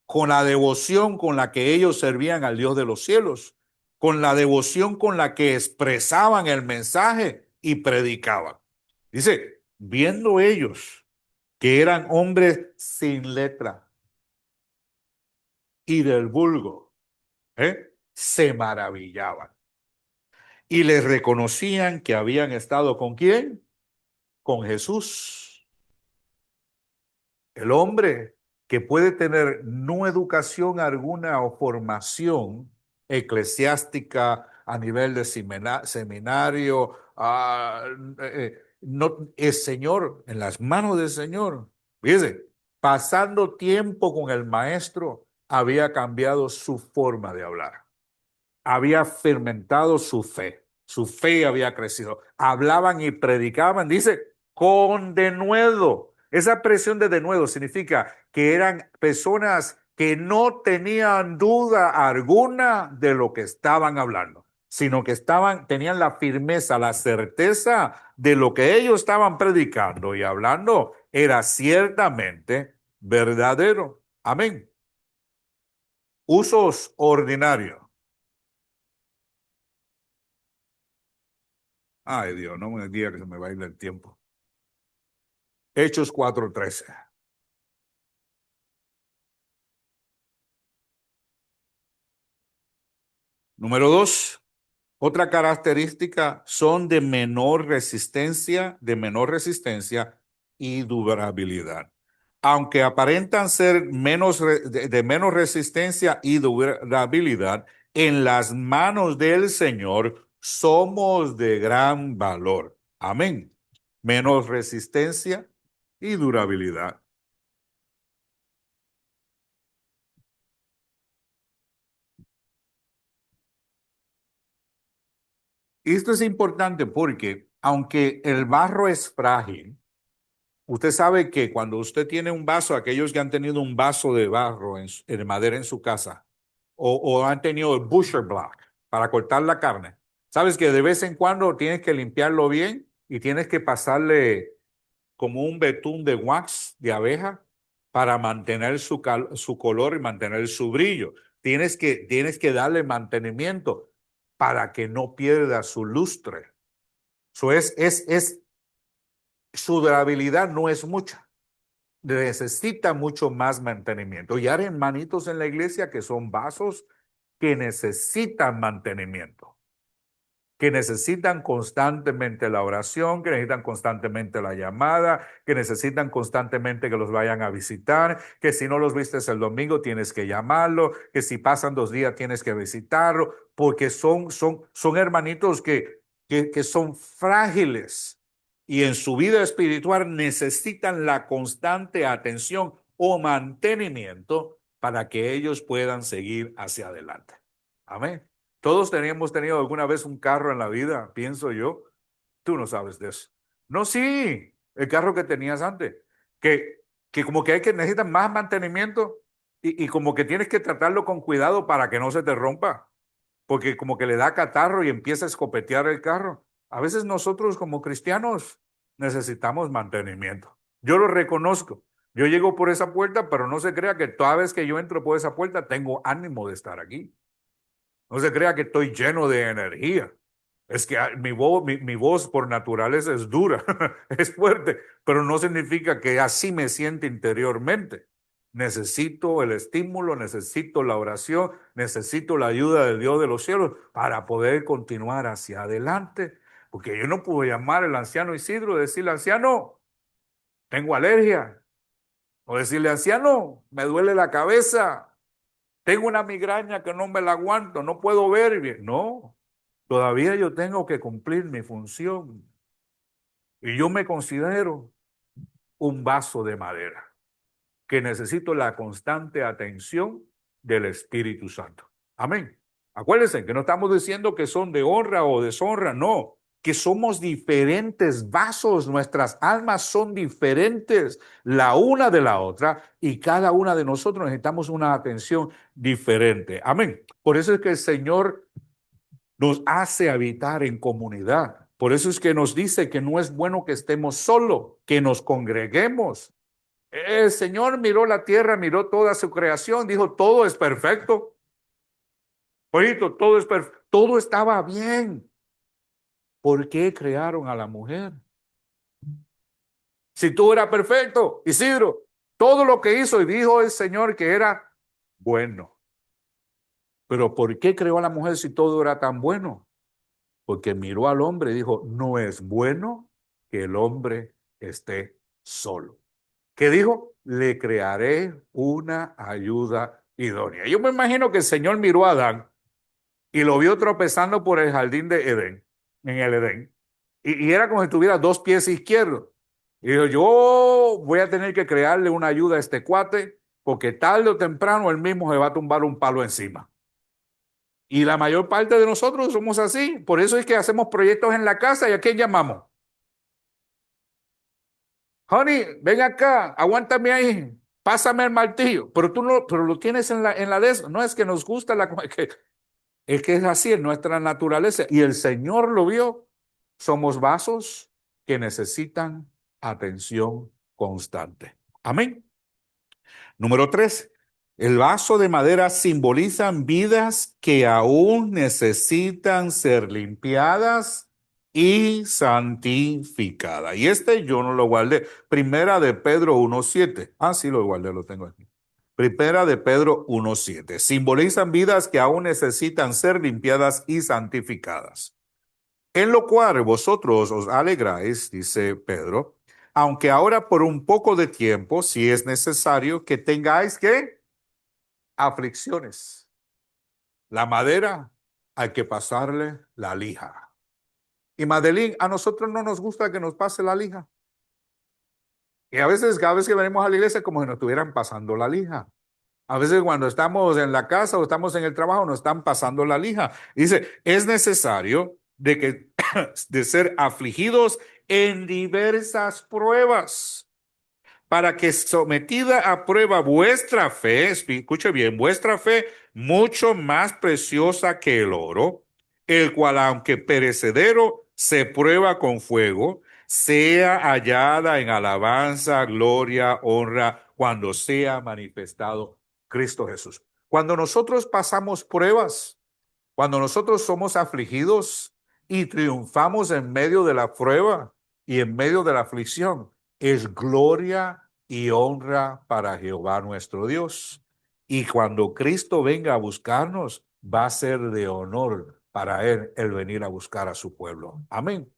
con la devoción con la que ellos servían al Dios de los cielos, con la devoción con la que expresaban el mensaje y predicaban. Dice, viendo ellos que eran hombres sin letra y del vulgo, se maravillaban y les reconocían que habían estado ¿con quién? Con Jesús. El hombre que puede tener no educación alguna o formación eclesiástica a nivel de seminario, no, el Señor, en las manos del Señor, fíjese, pasando tiempo con el maestro, había cambiado su forma de hablar, había fermentado su fe había crecido, hablaban y predicaban, dice, con denuedo. Esa presión de denuedo significa que eran personas que no tenían duda alguna de lo que estaban hablando, sino que tenían la firmeza, la certeza de lo que ellos estaban predicando y hablando era ciertamente verdadero. Amén. Usos ordinarios. Ay, Dios, no me diga que se me va a ir el tiempo. Hechos 4:13. Número 2, otra característica son de menor resistencia y durabilidad. Aunque aparentan ser de menos resistencia y durabilidad, en las manos del Señor somos de gran valor. Amén. Menos resistencia y durabilidad. Esto es importante porque aunque el barro es frágil, usted sabe que cuando usted tiene un vaso, aquellos que han tenido un vaso de barro de madera en su casa o han tenido el butcher block para cortar la carne, sabes que de vez en cuando tienes que limpiarlo bien y tienes que pasarle como un betún de wax de abeja para mantener su color y mantener su brillo. Tienes que darle mantenimiento para que no pierda su lustre. Su durabilidad no es mucha. Necesita mucho más mantenimiento. Y hay hermanitos en la iglesia que son vasos que necesitan mantenimiento, que necesitan constantemente la oración, que necesitan constantemente la llamada, que necesitan constantemente que los vayan a visitar, que si no los vistes el domingo tienes que llamarlo, que si pasan 2 días tienes que visitarlo, porque son hermanitos que son frágiles y en su vida espiritual necesitan la constante atención o mantenimiento para que ellos puedan seguir hacia adelante. Amén. Todos hemos tenido alguna vez un carro en la vida, pienso yo. Tú no sabes de eso. No, sí, el carro que tenías antes, que, que como que necesitas más mantenimiento y como que tienes que tratarlo con cuidado para que no se te rompa, porque como que le da catarro y empieza a escopetear el carro. A veces nosotros como cristianos necesitamos mantenimiento. Yo lo reconozco. Yo llego por esa puerta, pero no se crea que toda vez que yo entro por esa puerta tengo ánimo de estar aquí. No se crea que estoy lleno de energía. Es que mi voz por naturaleza es dura, es fuerte, pero no significa que así me siente interiormente. Necesito el estímulo, necesito la oración, necesito la ayuda del Dios de los cielos para poder continuar hacia adelante. Porque yo no puedo llamar al anciano Isidro y decirle, anciano, tengo alergia. O decirle, anciano, me duele la cabeza. Tengo una migraña que no me la aguanto, no puedo ver bien. No, todavía yo tengo que cumplir mi función. Y yo me considero un vaso de madera que necesito la constante atención del Espíritu Santo. Amén. Acuérdense que no estamos diciendo que son de honra o deshonra, no, que somos diferentes vasos, nuestras almas son diferentes la una de la otra y cada una de nosotros necesitamos una atención diferente. Amén. Por eso es que el Señor nos hace habitar en comunidad. Por eso es que nos dice que no es bueno que estemos solos, que nos congreguemos. El Señor miró la tierra, miró toda su creación, dijo, todo es perfecto. Ojito, todo es perfecto, todo estaba bien. ¿Por qué crearon a la mujer? Si todo era perfecto, Isidro, todo lo que hizo y dijo el Señor que era bueno. Pero ¿por qué creó a la mujer si todo era tan bueno? Porque miró al hombre y dijo, no es bueno que el hombre esté solo. ¿Qué dijo? Le crearé una ayuda idónea. Yo me imagino que el Señor miró a Adán y lo vio tropezando por el jardín de Edén, en el Edén. Y era como si tuviera dos pies izquierdos. Y dijo, yo voy a tener que crearle una ayuda a este cuate porque tarde o temprano él mismo se va a tumbar un palo encima. Y la mayor parte de nosotros somos así. Por eso es que hacemos proyectos en la casa y ¿a quién llamamos? Honey, ven acá, aguántame ahí, pásame el martillo. Pero tú no, pero lo tienes en la de eso. No es que nos gusta es que es así en nuestra naturaleza. Y el Señor lo vio. Somos vasos que necesitan atención constante. Amén. Número 3. El vaso de madera simbolizan vidas que aún necesitan ser limpiadas y santificadas. Y este yo no lo guardé. Primera de Pedro 1:7. Ah, sí, lo guardé, lo tengo aquí. Primera de Pedro 1:7. Simbolizan vidas que aún necesitan ser limpiadas y santificadas. En lo cual vosotros os alegráis, dice Pedro, aunque ahora por un poco de tiempo, si es necesario, que tengáis que aflicciones. La madera hay que pasarle la lija. Y Madeline, a nosotros no nos gusta que nos pase la lija. Y a veces, cada vez que venimos a la iglesia, como si nos estuvieran pasando la lija. A veces cuando estamos en la casa o estamos en el trabajo, nos están pasando la lija. Dice, es necesario de ser afligidos en diversas pruebas para que sometida a prueba vuestra fe, escuche bien, vuestra fe mucho más preciosa que el oro, el cual aunque perecedero se prueba con fuego, sea hallada en alabanza, gloria, honra, cuando sea manifestado Cristo Jesús. Cuando nosotros pasamos pruebas, cuando nosotros somos afligidos y triunfamos en medio de la prueba y en medio de la aflicción, es gloria y honra para Jehová nuestro Dios. Y cuando Cristo venga a buscarnos, va a ser de honor para Él el venir a buscar a su pueblo. Amén.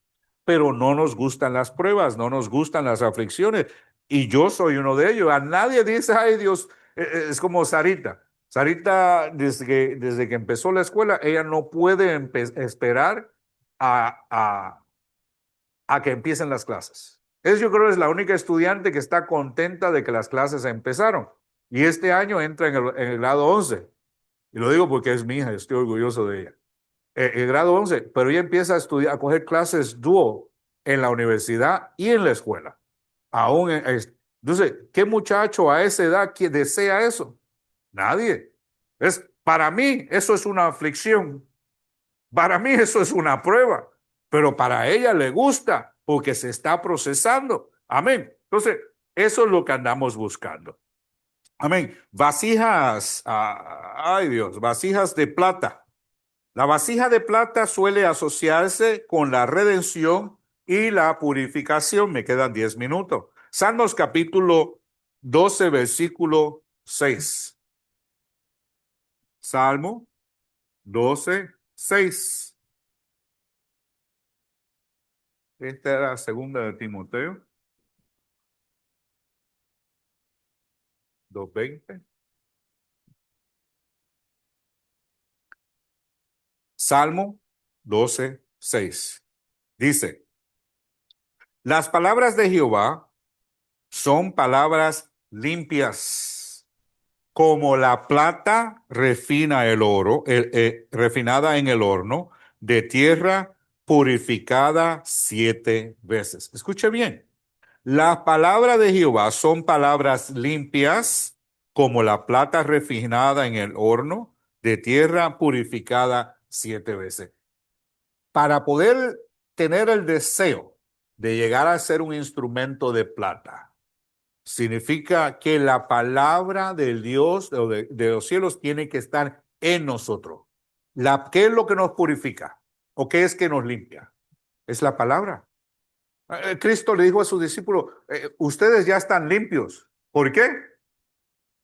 Pero no nos gustan las pruebas, no nos gustan las aflicciones. Y yo soy uno de ellos. A nadie dice, ay Dios, es como Sarita. Sarita, desde que empezó la escuela, ella no puede esperar a, a, a que empiecen las clases. Yo creo que es la única estudiante que está contenta de que las clases empezaron. Y este año entra en el grado 11. Y lo digo porque es mi hija, estoy orgulloso de ella. El grado 11, pero ella empieza a estudiar, a coger clases dúo en la universidad y en la escuela. Entonces, ¿qué muchacho a esa edad que desea eso? Nadie. Para mí eso es una aflicción. Para mí eso es una prueba. Pero para ella le gusta porque se está procesando. Amén. Entonces, eso es lo que andamos buscando. Amén. Vasijas, ay Dios, vasijas de plata. La vasija de plata suele asociarse con la redención y la purificación. Me quedan 10 minutos. Salmos capítulo 12, versículo 6. Salmo 12:6. Esta era la segunda de Timoteo 2:20. Salmo 12:6. Dice, Las palabras de Jehová son palabras limpias, como la plata refina el oro, refinada en el horno, de tierra purificada 7 veces. Escuche bien. Las palabras de Jehová son palabras limpias, como la plata refinada en el horno, de tierra purificada 7 veces. Para poder tener el deseo de llegar a ser un instrumento de plata, significa que la palabra del Dios de los cielos tiene que estar en nosotros. ¿Qué es lo que nos purifica? ¿O qué es que nos limpia? Es la palabra. Cristo le dijo a sus discípulos, ustedes ya están limpios. ¿Por qué?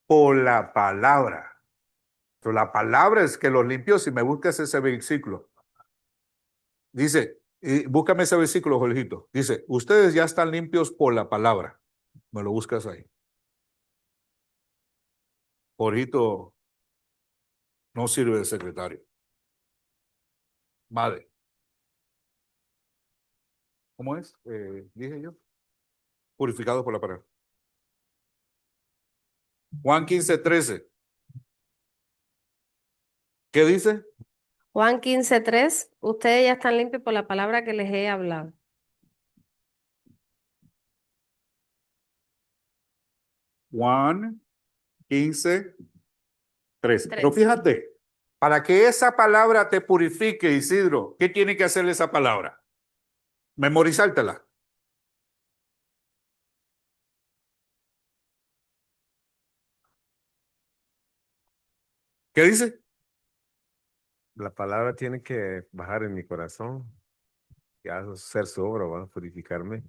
Por la palabra. Pero la palabra es que los limpió. Si me buscas ese versículo, dice, búscame ese versículo, Jorgito. Dice, ustedes ya están limpios por la palabra. Me lo buscas ahí. Jorgito no sirve de secretario. Madre. ¿Cómo es? Dije yo. Purificados por la palabra. Juan 15:13. ¿Qué dice?
Juan 15:3, ustedes ya están limpios por la palabra que les he hablado.
Juan 15:3. Pero
Tres.
fíjate, para que esa palabra te purifique, Isidro, ¿qué tiene que hacer esa palabra? Memorizártela. ¿Qué dice?
La palabra tiene que bajar en mi corazón y hacer su obra, va a purificarme.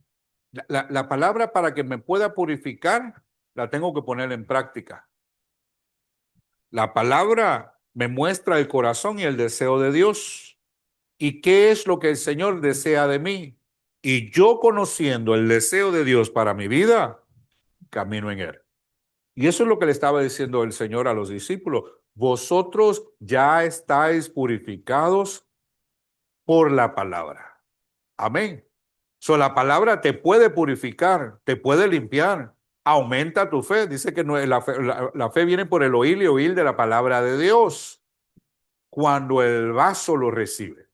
La palabra para que me pueda purificar, la tengo que poner en práctica. La palabra me muestra el corazón y el deseo de Dios. ¿Y qué es lo que el Señor desea de mí? Y yo conociendo el deseo de Dios para mi vida, camino en él. Y eso es lo que le estaba diciendo el Señor a los discípulos. Vosotros ya estáis purificados por la palabra. Amén. La palabra te puede purificar, te puede limpiar, aumenta tu fe. Dice que la fe viene por el oír y oír de la palabra de Dios. Cuando el vaso lo recibe.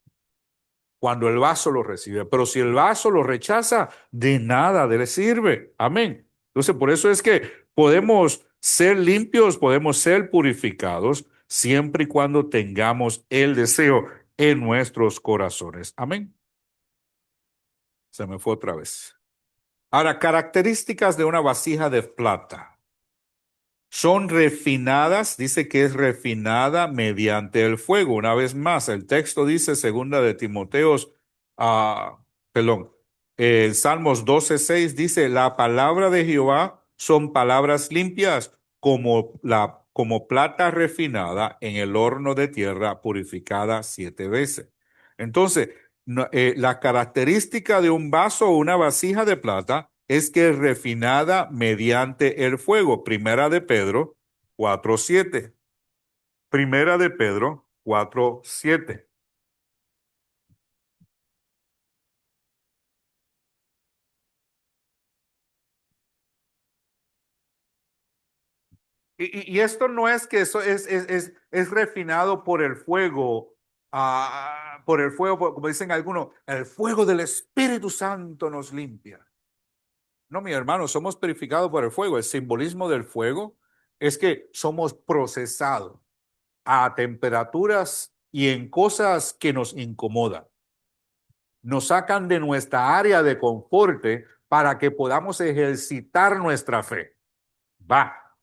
Cuando el vaso lo recibe. Pero si el vaso lo rechaza, de nada le sirve. Amén. Entonces, por eso es que podemos ser limpios, podemos ser purificados, siempre y cuando tengamos el deseo en nuestros corazones. Amén. Se me fue otra vez. Ahora, características de una vasija de plata. Son refinadas, dice que es refinada mediante el fuego. Una vez más, el texto dice, segunda de Timoteos, perdón, Salmos 12:6 dice, la palabra de Jehová son palabras limpias como plata refinada en el horno de tierra purificada 7 veces. Entonces, la característica de un vaso o una vasija de plata es que es refinada mediante el fuego. Primera de Pedro 4:7. Primera de Pedro 4:7. Y esto no es que eso es refinado por el fuego, como dicen algunos, el fuego del Espíritu Santo nos limpia. No, mi hermano, somos purificados por el fuego. El simbolismo del fuego es que somos procesados a temperaturas y en cosas que nos incomodan. Nos sacan de nuestra área de confort para que podamos ejercitar nuestra fe.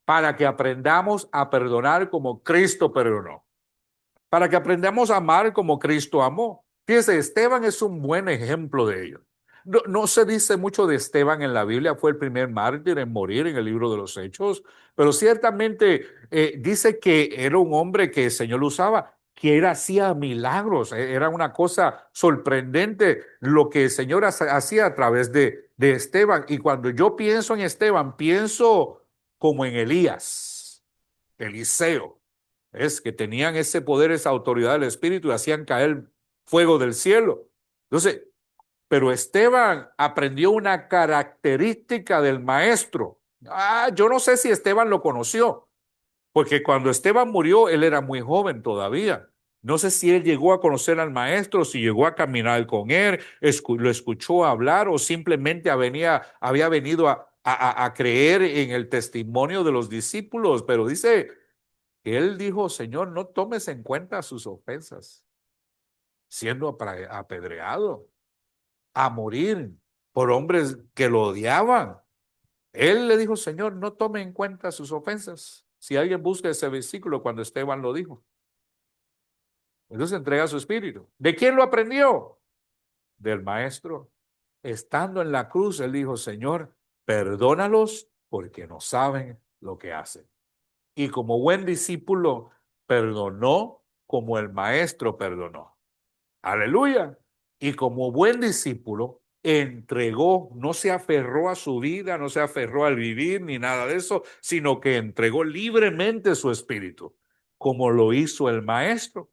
Para que aprendamos a perdonar como Cristo perdonó. Para que aprendamos a amar como Cristo amó. Fíjense, Esteban es un buen ejemplo de ello. No se dice mucho de Esteban en la Biblia, fue el primer mártir en morir en el libro de los Hechos, pero ciertamente dice que era un hombre que el Señor usaba, que hacía milagros, era una cosa sorprendente lo que el Señor hacía a través de Esteban. Y cuando yo pienso en Esteban, pienso como en Elías, Eliseo, es que tenían ese poder, esa autoridad del Espíritu y hacían caer fuego del cielo. Entonces, pero Esteban aprendió una característica del maestro. Yo no sé si Esteban lo conoció, porque cuando Esteban murió, él era muy joven todavía. No sé si él llegó a conocer al maestro, si llegó a caminar con él, lo escuchó hablar o simplemente había venido a creer en el testimonio de los discípulos. Pero dice que él dijo, Señor, no tomes en cuenta sus ofensas, siendo apedreado, a morir por hombres que lo odiaban. Él le dijo, Señor, no tome en cuenta sus ofensas. Si alguien busca ese versículo cuando Esteban lo dijo. Entonces entrega su espíritu. ¿De quién lo aprendió? Del maestro. Estando en la cruz, él dijo, Señor, perdónalos porque no saben lo que hacen. Y como buen discípulo, perdonó como el maestro perdonó. Aleluya. Y como buen discípulo, entregó, no se aferró a su vida, no se aferró al vivir ni nada de eso, sino que entregó libremente su espíritu, como lo hizo el maestro,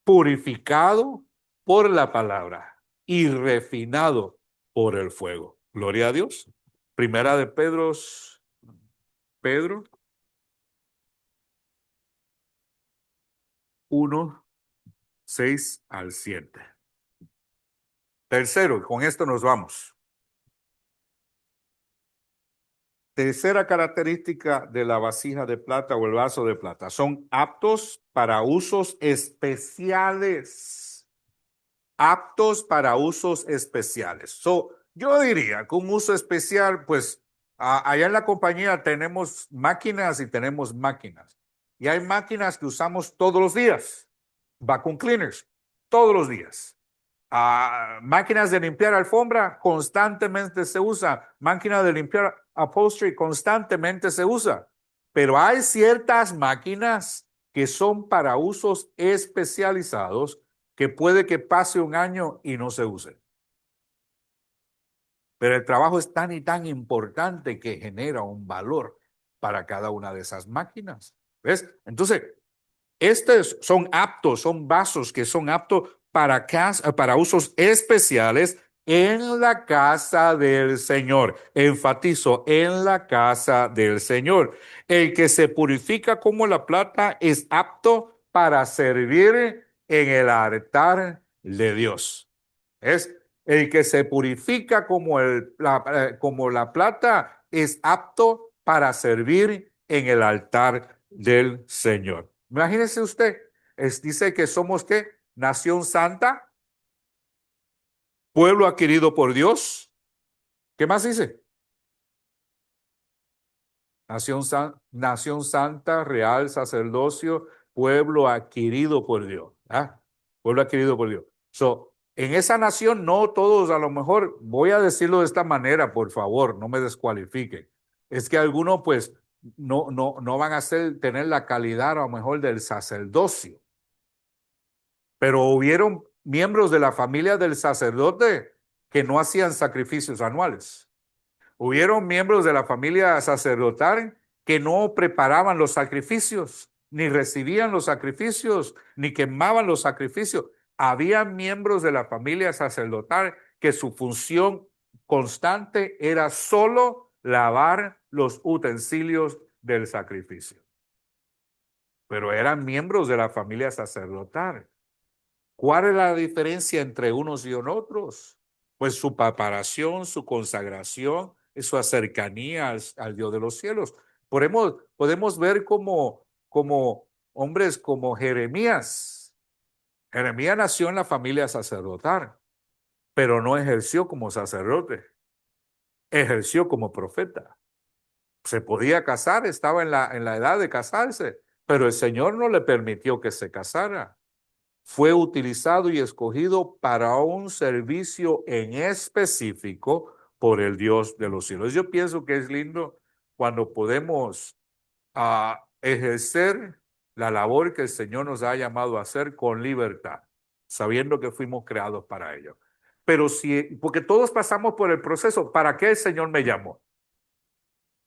purificado por la palabra y refinado por el fuego. Gloria a Dios. Primera de Pedro 1, 6 al 7. Tercero, con esto nos vamos. Tercera característica de la vasija de plata o el vaso de plata. Son aptos para usos especiales. Aptos para usos especiales. Yo diría que un uso especial, pues allá en la compañía tenemos máquinas y tenemos máquinas. Y hay máquinas que usamos todos los días. Vacuum cleaners, todos los días. Máquinas de limpiar alfombra constantemente se usa, máquina de limpiar upholstery constantemente se usa, pero hay ciertas máquinas que son para usos especializados que puede que pase un año y no se use. Pero el trabajo es tan y tan importante que genera un valor para cada una de esas máquinas. ¿Ves? Entonces, estos son aptos, son vasos que son aptos para usos especiales en la casa del Señor. Enfatizo, en la casa del Señor. El que se purifica como la plata es apto para servir en el altar de Dios. Es el que se purifica como la plata es apto para servir en el altar del Señor. Imagínese usted, dice que somos ¿qué? Nación santa, pueblo adquirido por Dios. ¿Qué más dice? Nación santa, real sacerdocio, pueblo adquirido por Dios. Pueblo adquirido por Dios. En esa nación no todos, a lo mejor, voy a decirlo de esta manera, por favor, no me descualifiquen. Es que algunos pues no van a tener la calidad a lo mejor del sacerdocio. Pero hubieron miembros de la familia del sacerdote que no hacían sacrificios anuales. Hubieron miembros de la familia sacerdotal que no preparaban los sacrificios, ni recibían los sacrificios, ni quemaban los sacrificios. Había miembros de la familia sacerdotal que su función constante era solo lavar los utensilios del sacrificio. Pero eran miembros de la familia sacerdotal. ¿Cuál es la diferencia entre unos y otros? Pues su preparación, su consagración, su cercanía al Dios de los cielos. Podemos ver como hombres como Jeremías. Jeremías nació en la familia sacerdotal, pero no ejerció como sacerdote, ejerció como profeta. Se podía casar, estaba en la edad de casarse, pero el Señor no le permitió que se casara. Fue utilizado y escogido para un servicio en específico por el Dios de los cielos. Yo pienso que es lindo cuando podemos ejercer la labor que el Señor nos ha llamado a hacer con libertad, sabiendo que fuimos creados para ello. Pero porque todos pasamos por el proceso, ¿para qué el Señor me llamó?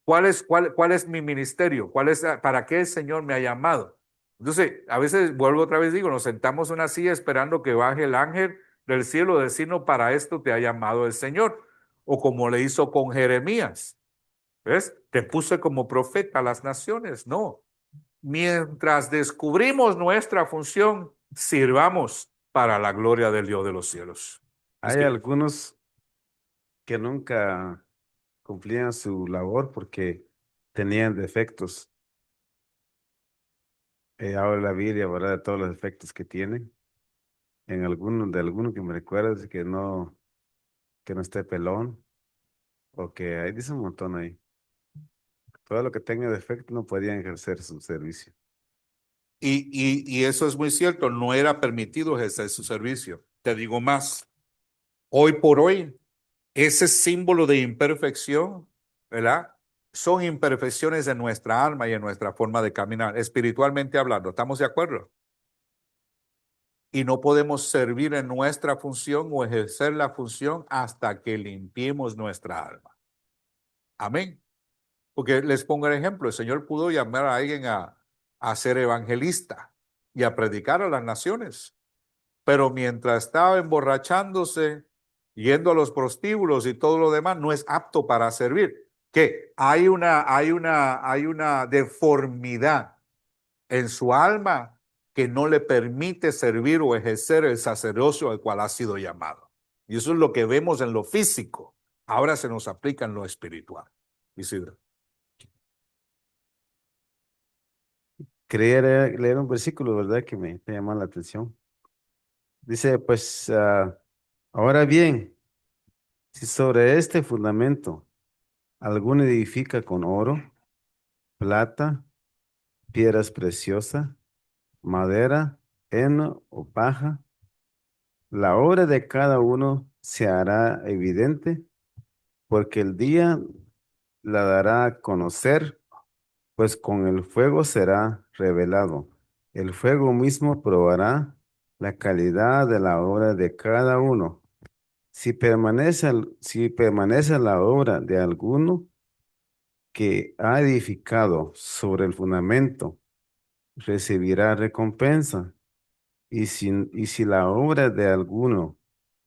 ¿Cuál es mi ministerio? ¿Para qué el Señor me ha llamado? Entonces, a veces, vuelvo otra vez, digo, nos sentamos en una silla esperando que baje el ángel del cielo, decir, no, para esto te ha llamado el Señor. O como le hizo con Jeremías. ¿Ves? Te puse como profeta a las naciones. No. Mientras descubrimos nuestra función, sirvamos para la gloria del Dios de los cielos. Es
Hay
que
algunos que nunca cumplían su labor porque tenían defectos. Habla la Biblia, ¿verdad? De todos los defectos que tienen. De alguno que me recuerda dice que no esté pelón, o que ahí dice un montón ahí. Todo lo que tenga defecto no podían ejercer su servicio.
y eso es muy cierto, no era permitido ejercer su servicio. Te digo más, hoy por hoy, ese símbolo de imperfección, ¿verdad? Son imperfecciones en nuestra alma y en nuestra forma de caminar, espiritualmente hablando. ¿Estamos de acuerdo? Y no podemos servir en nuestra función o ejercer la función hasta que limpiemos nuestra alma. Amén. Porque les pongo el ejemplo, el Señor pudo llamar a alguien a ser evangelista y a predicar a las naciones, pero mientras estaba emborrachándose, yendo a los prostíbulos y todo lo demás, no es apto para servir. Que hay una deformidad en su alma que no le permite servir o ejercer el sacerdocio al cual ha sido llamado. Y eso es lo que vemos en lo físico. Ahora se nos aplica en lo espiritual. Isidro.
Quería leer un versículo, ¿verdad? Que me llama la atención. Dice, pues, ahora bien, si sobre este fundamento alguno edifica con oro, plata, piedras preciosas, madera, heno o paja, la obra de cada uno se hará evidente, porque el día la dará a conocer, pues con el fuego será revelado. El fuego mismo probará la calidad de la obra de cada uno. Si permanece la obra de alguno que ha edificado sobre el fundamento, recibirá recompensa. Y si la obra de alguno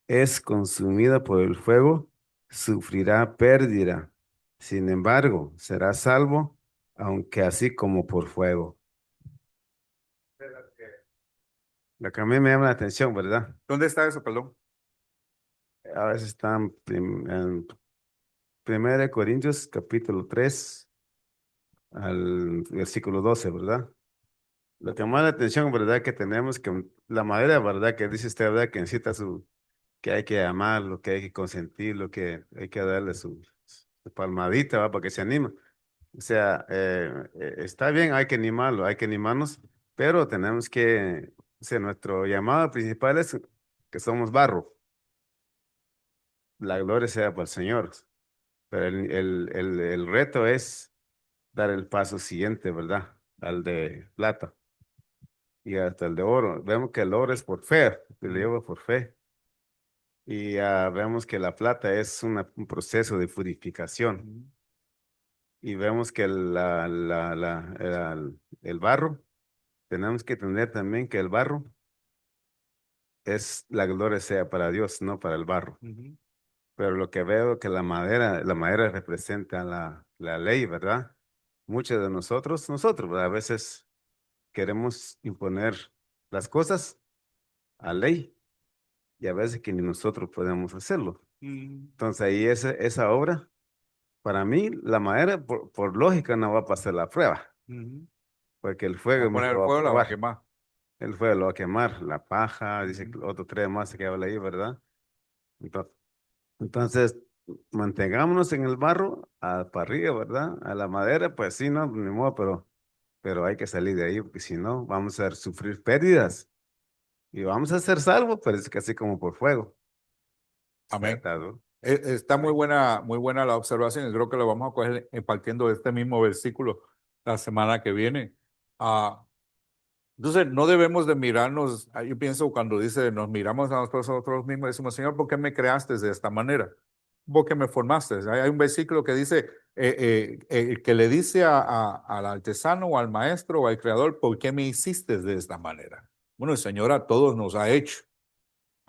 es consumida por el fuego, sufrirá pérdida. Sin embargo, será salvo, aunque así como por fuego. Lo que a mí me llama la atención, ¿verdad?
¿Dónde está eso, perdón?
A veces está en 1 de Corintios capítulo 3 al versículo 12, ¿verdad? Lo que llama la atención, ¿verdad? Que tenemos que, la madera, ¿verdad? Que dice usted, ¿verdad? Que necesita que hay que amarlo, que hay que consentirlo, que hay que darle su palmadita, ¿va? Para que se anime. O sea, está bien, hay que animarlo, hay que animarnos, pero tenemos que, o sea, nuestro llamado principal es que somos barro. La gloria sea para el Señor. Pero el reto es dar el paso siguiente, ¿verdad? Al de plata y hasta el de oro. Vemos que el oro es por fe, se le lleva por fe. Y vemos que la plata es un proceso de purificación. Y vemos que el barro, tenemos que entender también que el barro es la gloria sea para Dios, no para el barro. Pero lo que veo que la madera representa la ley, ¿verdad? Muchos de nosotros, ¿verdad? A veces queremos imponer las cosas a ley y a veces que ni nosotros podemos hacerlo. Entonces ahí esa obra, para mí, la madera, por lógica, no va a pasar la prueba, porque el
Va
fuego
a
me
poner
lo
el
va a
fuego, la va a
probar.
quemar.
El fuego lo va a quemar, la paja, dice que otro tres más que habla ahí, ¿verdad? Entonces, entonces, mantengámonos en el barro, para arriba, ¿verdad? A la madera, pues sí, no, ni modo, pero hay que salir de ahí, porque si no, vamos a sufrir pérdidas y vamos a ser salvos, pero es casi como por fuego.
Amén.
Está duro.
Está muy buena la observación y creo que lo vamos a coger partiendo de este mismo versículo la semana que viene. Entonces, no debemos de mirarnos, yo pienso cuando dice, nos miramos a nosotros mismos, decimos, Señor, ¿por qué me creaste de esta manera? ¿Por qué me formaste? Hay un versículo que dice, que le dice al artesano o al maestro o al creador, ¿por qué me hiciste de esta manera? Bueno, el Señor a todos nos ha hecho,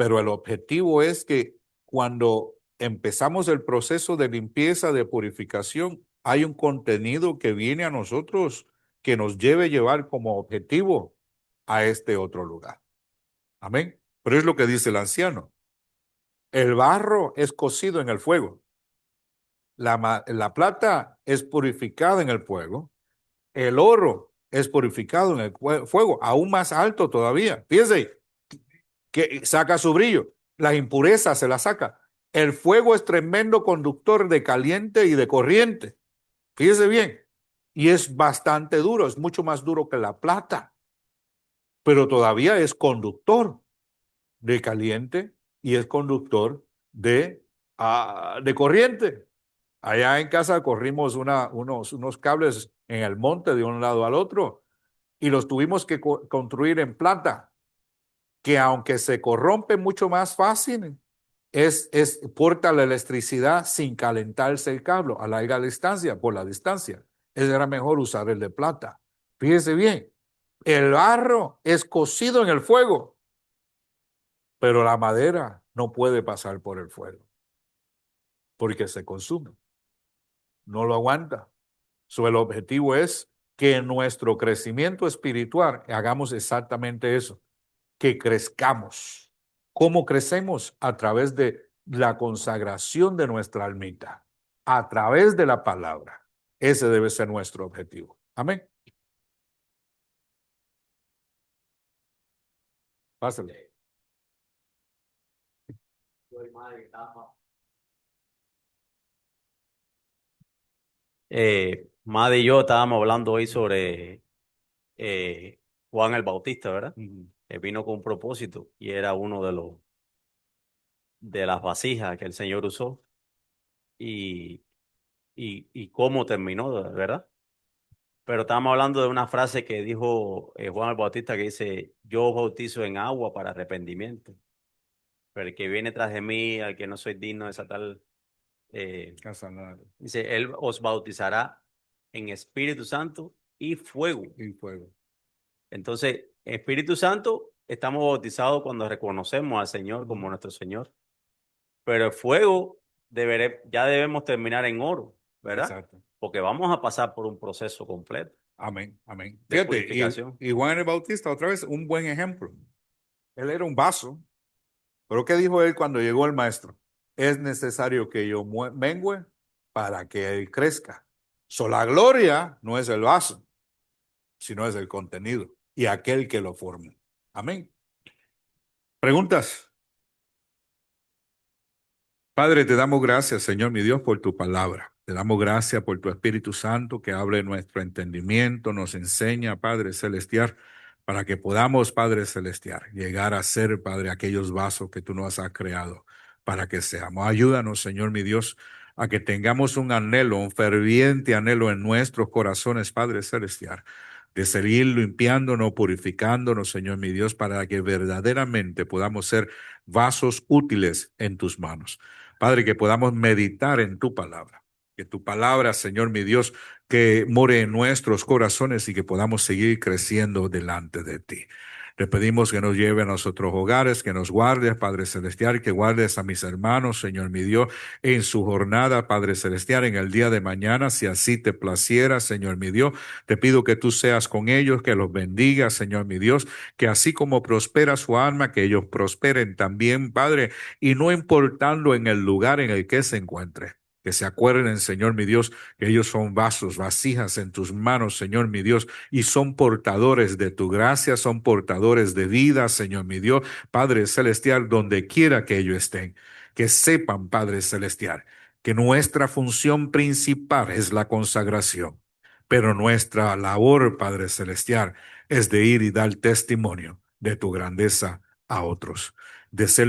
Pero el objetivo es que cuando empezamos el proceso de limpieza, de purificación, hay un contenido que viene a nosotros que nos llevar como objetivo a este otro lugar. Amén. Pero es lo que dice el anciano. El barro es cocido en el fuego. La plata es purificada en el fuego. El oro es purificado en el fuego, aún más alto todavía. Fíjense que saca su brillo. Las impurezas se las saca. El fuego es tremendo conductor de caliente y de corriente. Fíjese bien. Y es bastante duro, es mucho más duro que la plata. Pero todavía es conductor de caliente y es conductor de corriente. Allá en casa corrimos unos cables en el monte de un lado al otro y los tuvimos que construir en plata, que aunque se corrompe mucho más fácil, porta la electricidad sin calentarse el cable a larga distancia, por la distancia. Era mejor usar el de plata. Fíjese bien, el barro es cocido en el fuego, pero la madera no puede pasar por el fuego porque se consume. No lo aguanta. El objetivo es que en nuestro crecimiento espiritual hagamos exactamente eso, que crezcamos. ¿Cómo crecemos? A través de la consagración de nuestra almita, a través de la palabra. Ese debe ser nuestro objetivo. Amén. Pásale.
Madre y yo estábamos hablando hoy sobre Juan el Bautista, ¿verdad? Que vino con un propósito y era uno de las vasijas que el Señor usó y cómo terminó, ¿verdad? Pero estábamos hablando de una frase que dijo Juan el Bautista que dice: yo os bautizo en agua para arrepentimiento, pero el que viene tras de mí, al que no soy digno de desatar, dice, él os bautizará en Espíritu Santo y fuego.
Y fuego.
Entonces, Espíritu Santo, estamos bautizados cuando reconocemos al Señor como nuestro Señor. Pero el fuego ya debemos terminar en oro, ¿verdad?
Exacto.
Porque vamos a pasar por un proceso completo.
Amén, amén.
De
Fíjate,
purificación.
y Juan el Bautista, otra vez, un buen ejemplo. Él era un vaso. Pero ¿qué dijo él cuando llegó el maestro? Es necesario que yo mengüe para que él crezca. La gloria no es el vaso, sino es el contenido y aquel que lo forma. Amén. ¿Preguntas? Padre, te damos gracias, Señor mi Dios, por tu palabra. Te damos gracias por tu Espíritu Santo que hable nuestro entendimiento, nos enseña, Padre Celestial, para que podamos, Padre Celestial, llegar a ser, Padre, aquellos vasos que tú nos has creado para que seamos. Ayúdanos, Señor mi Dios, a que tengamos un anhelo, un ferviente anhelo en nuestros corazones, Padre Celestial, de seguir limpiándonos, purificándonos, Señor mi Dios, para que verdaderamente podamos ser vasos útiles en tus manos. Padre, que podamos meditar en tu palabra, que tu palabra, Señor mi Dios, que more en nuestros corazones y que podamos seguir creciendo delante de ti. Le pedimos que nos lleve a nuestros hogares, que nos guardes, Padre Celestial, que guardes a mis hermanos, Señor mi Dios, en su jornada, Padre Celestial, en el día de mañana, si así te placiera, Señor mi Dios. Te pido que tú seas con ellos, que los bendigas, Señor mi Dios, que así como prospera su alma, que ellos prosperen también, Padre, y no importando en el lugar en el que se encuentre. Que se acuerden, Señor mi Dios, que ellos son vasos, vasijas en tus manos, Señor mi Dios, y son portadores de tu gracia, son portadores de vida, Señor mi Dios, Padre Celestial, donde quiera que ellos estén. Que sepan, Padre Celestial, que nuestra función principal es la consagración, pero nuestra labor, Padre Celestial, es de ir y dar testimonio de tu grandeza a otros, de ser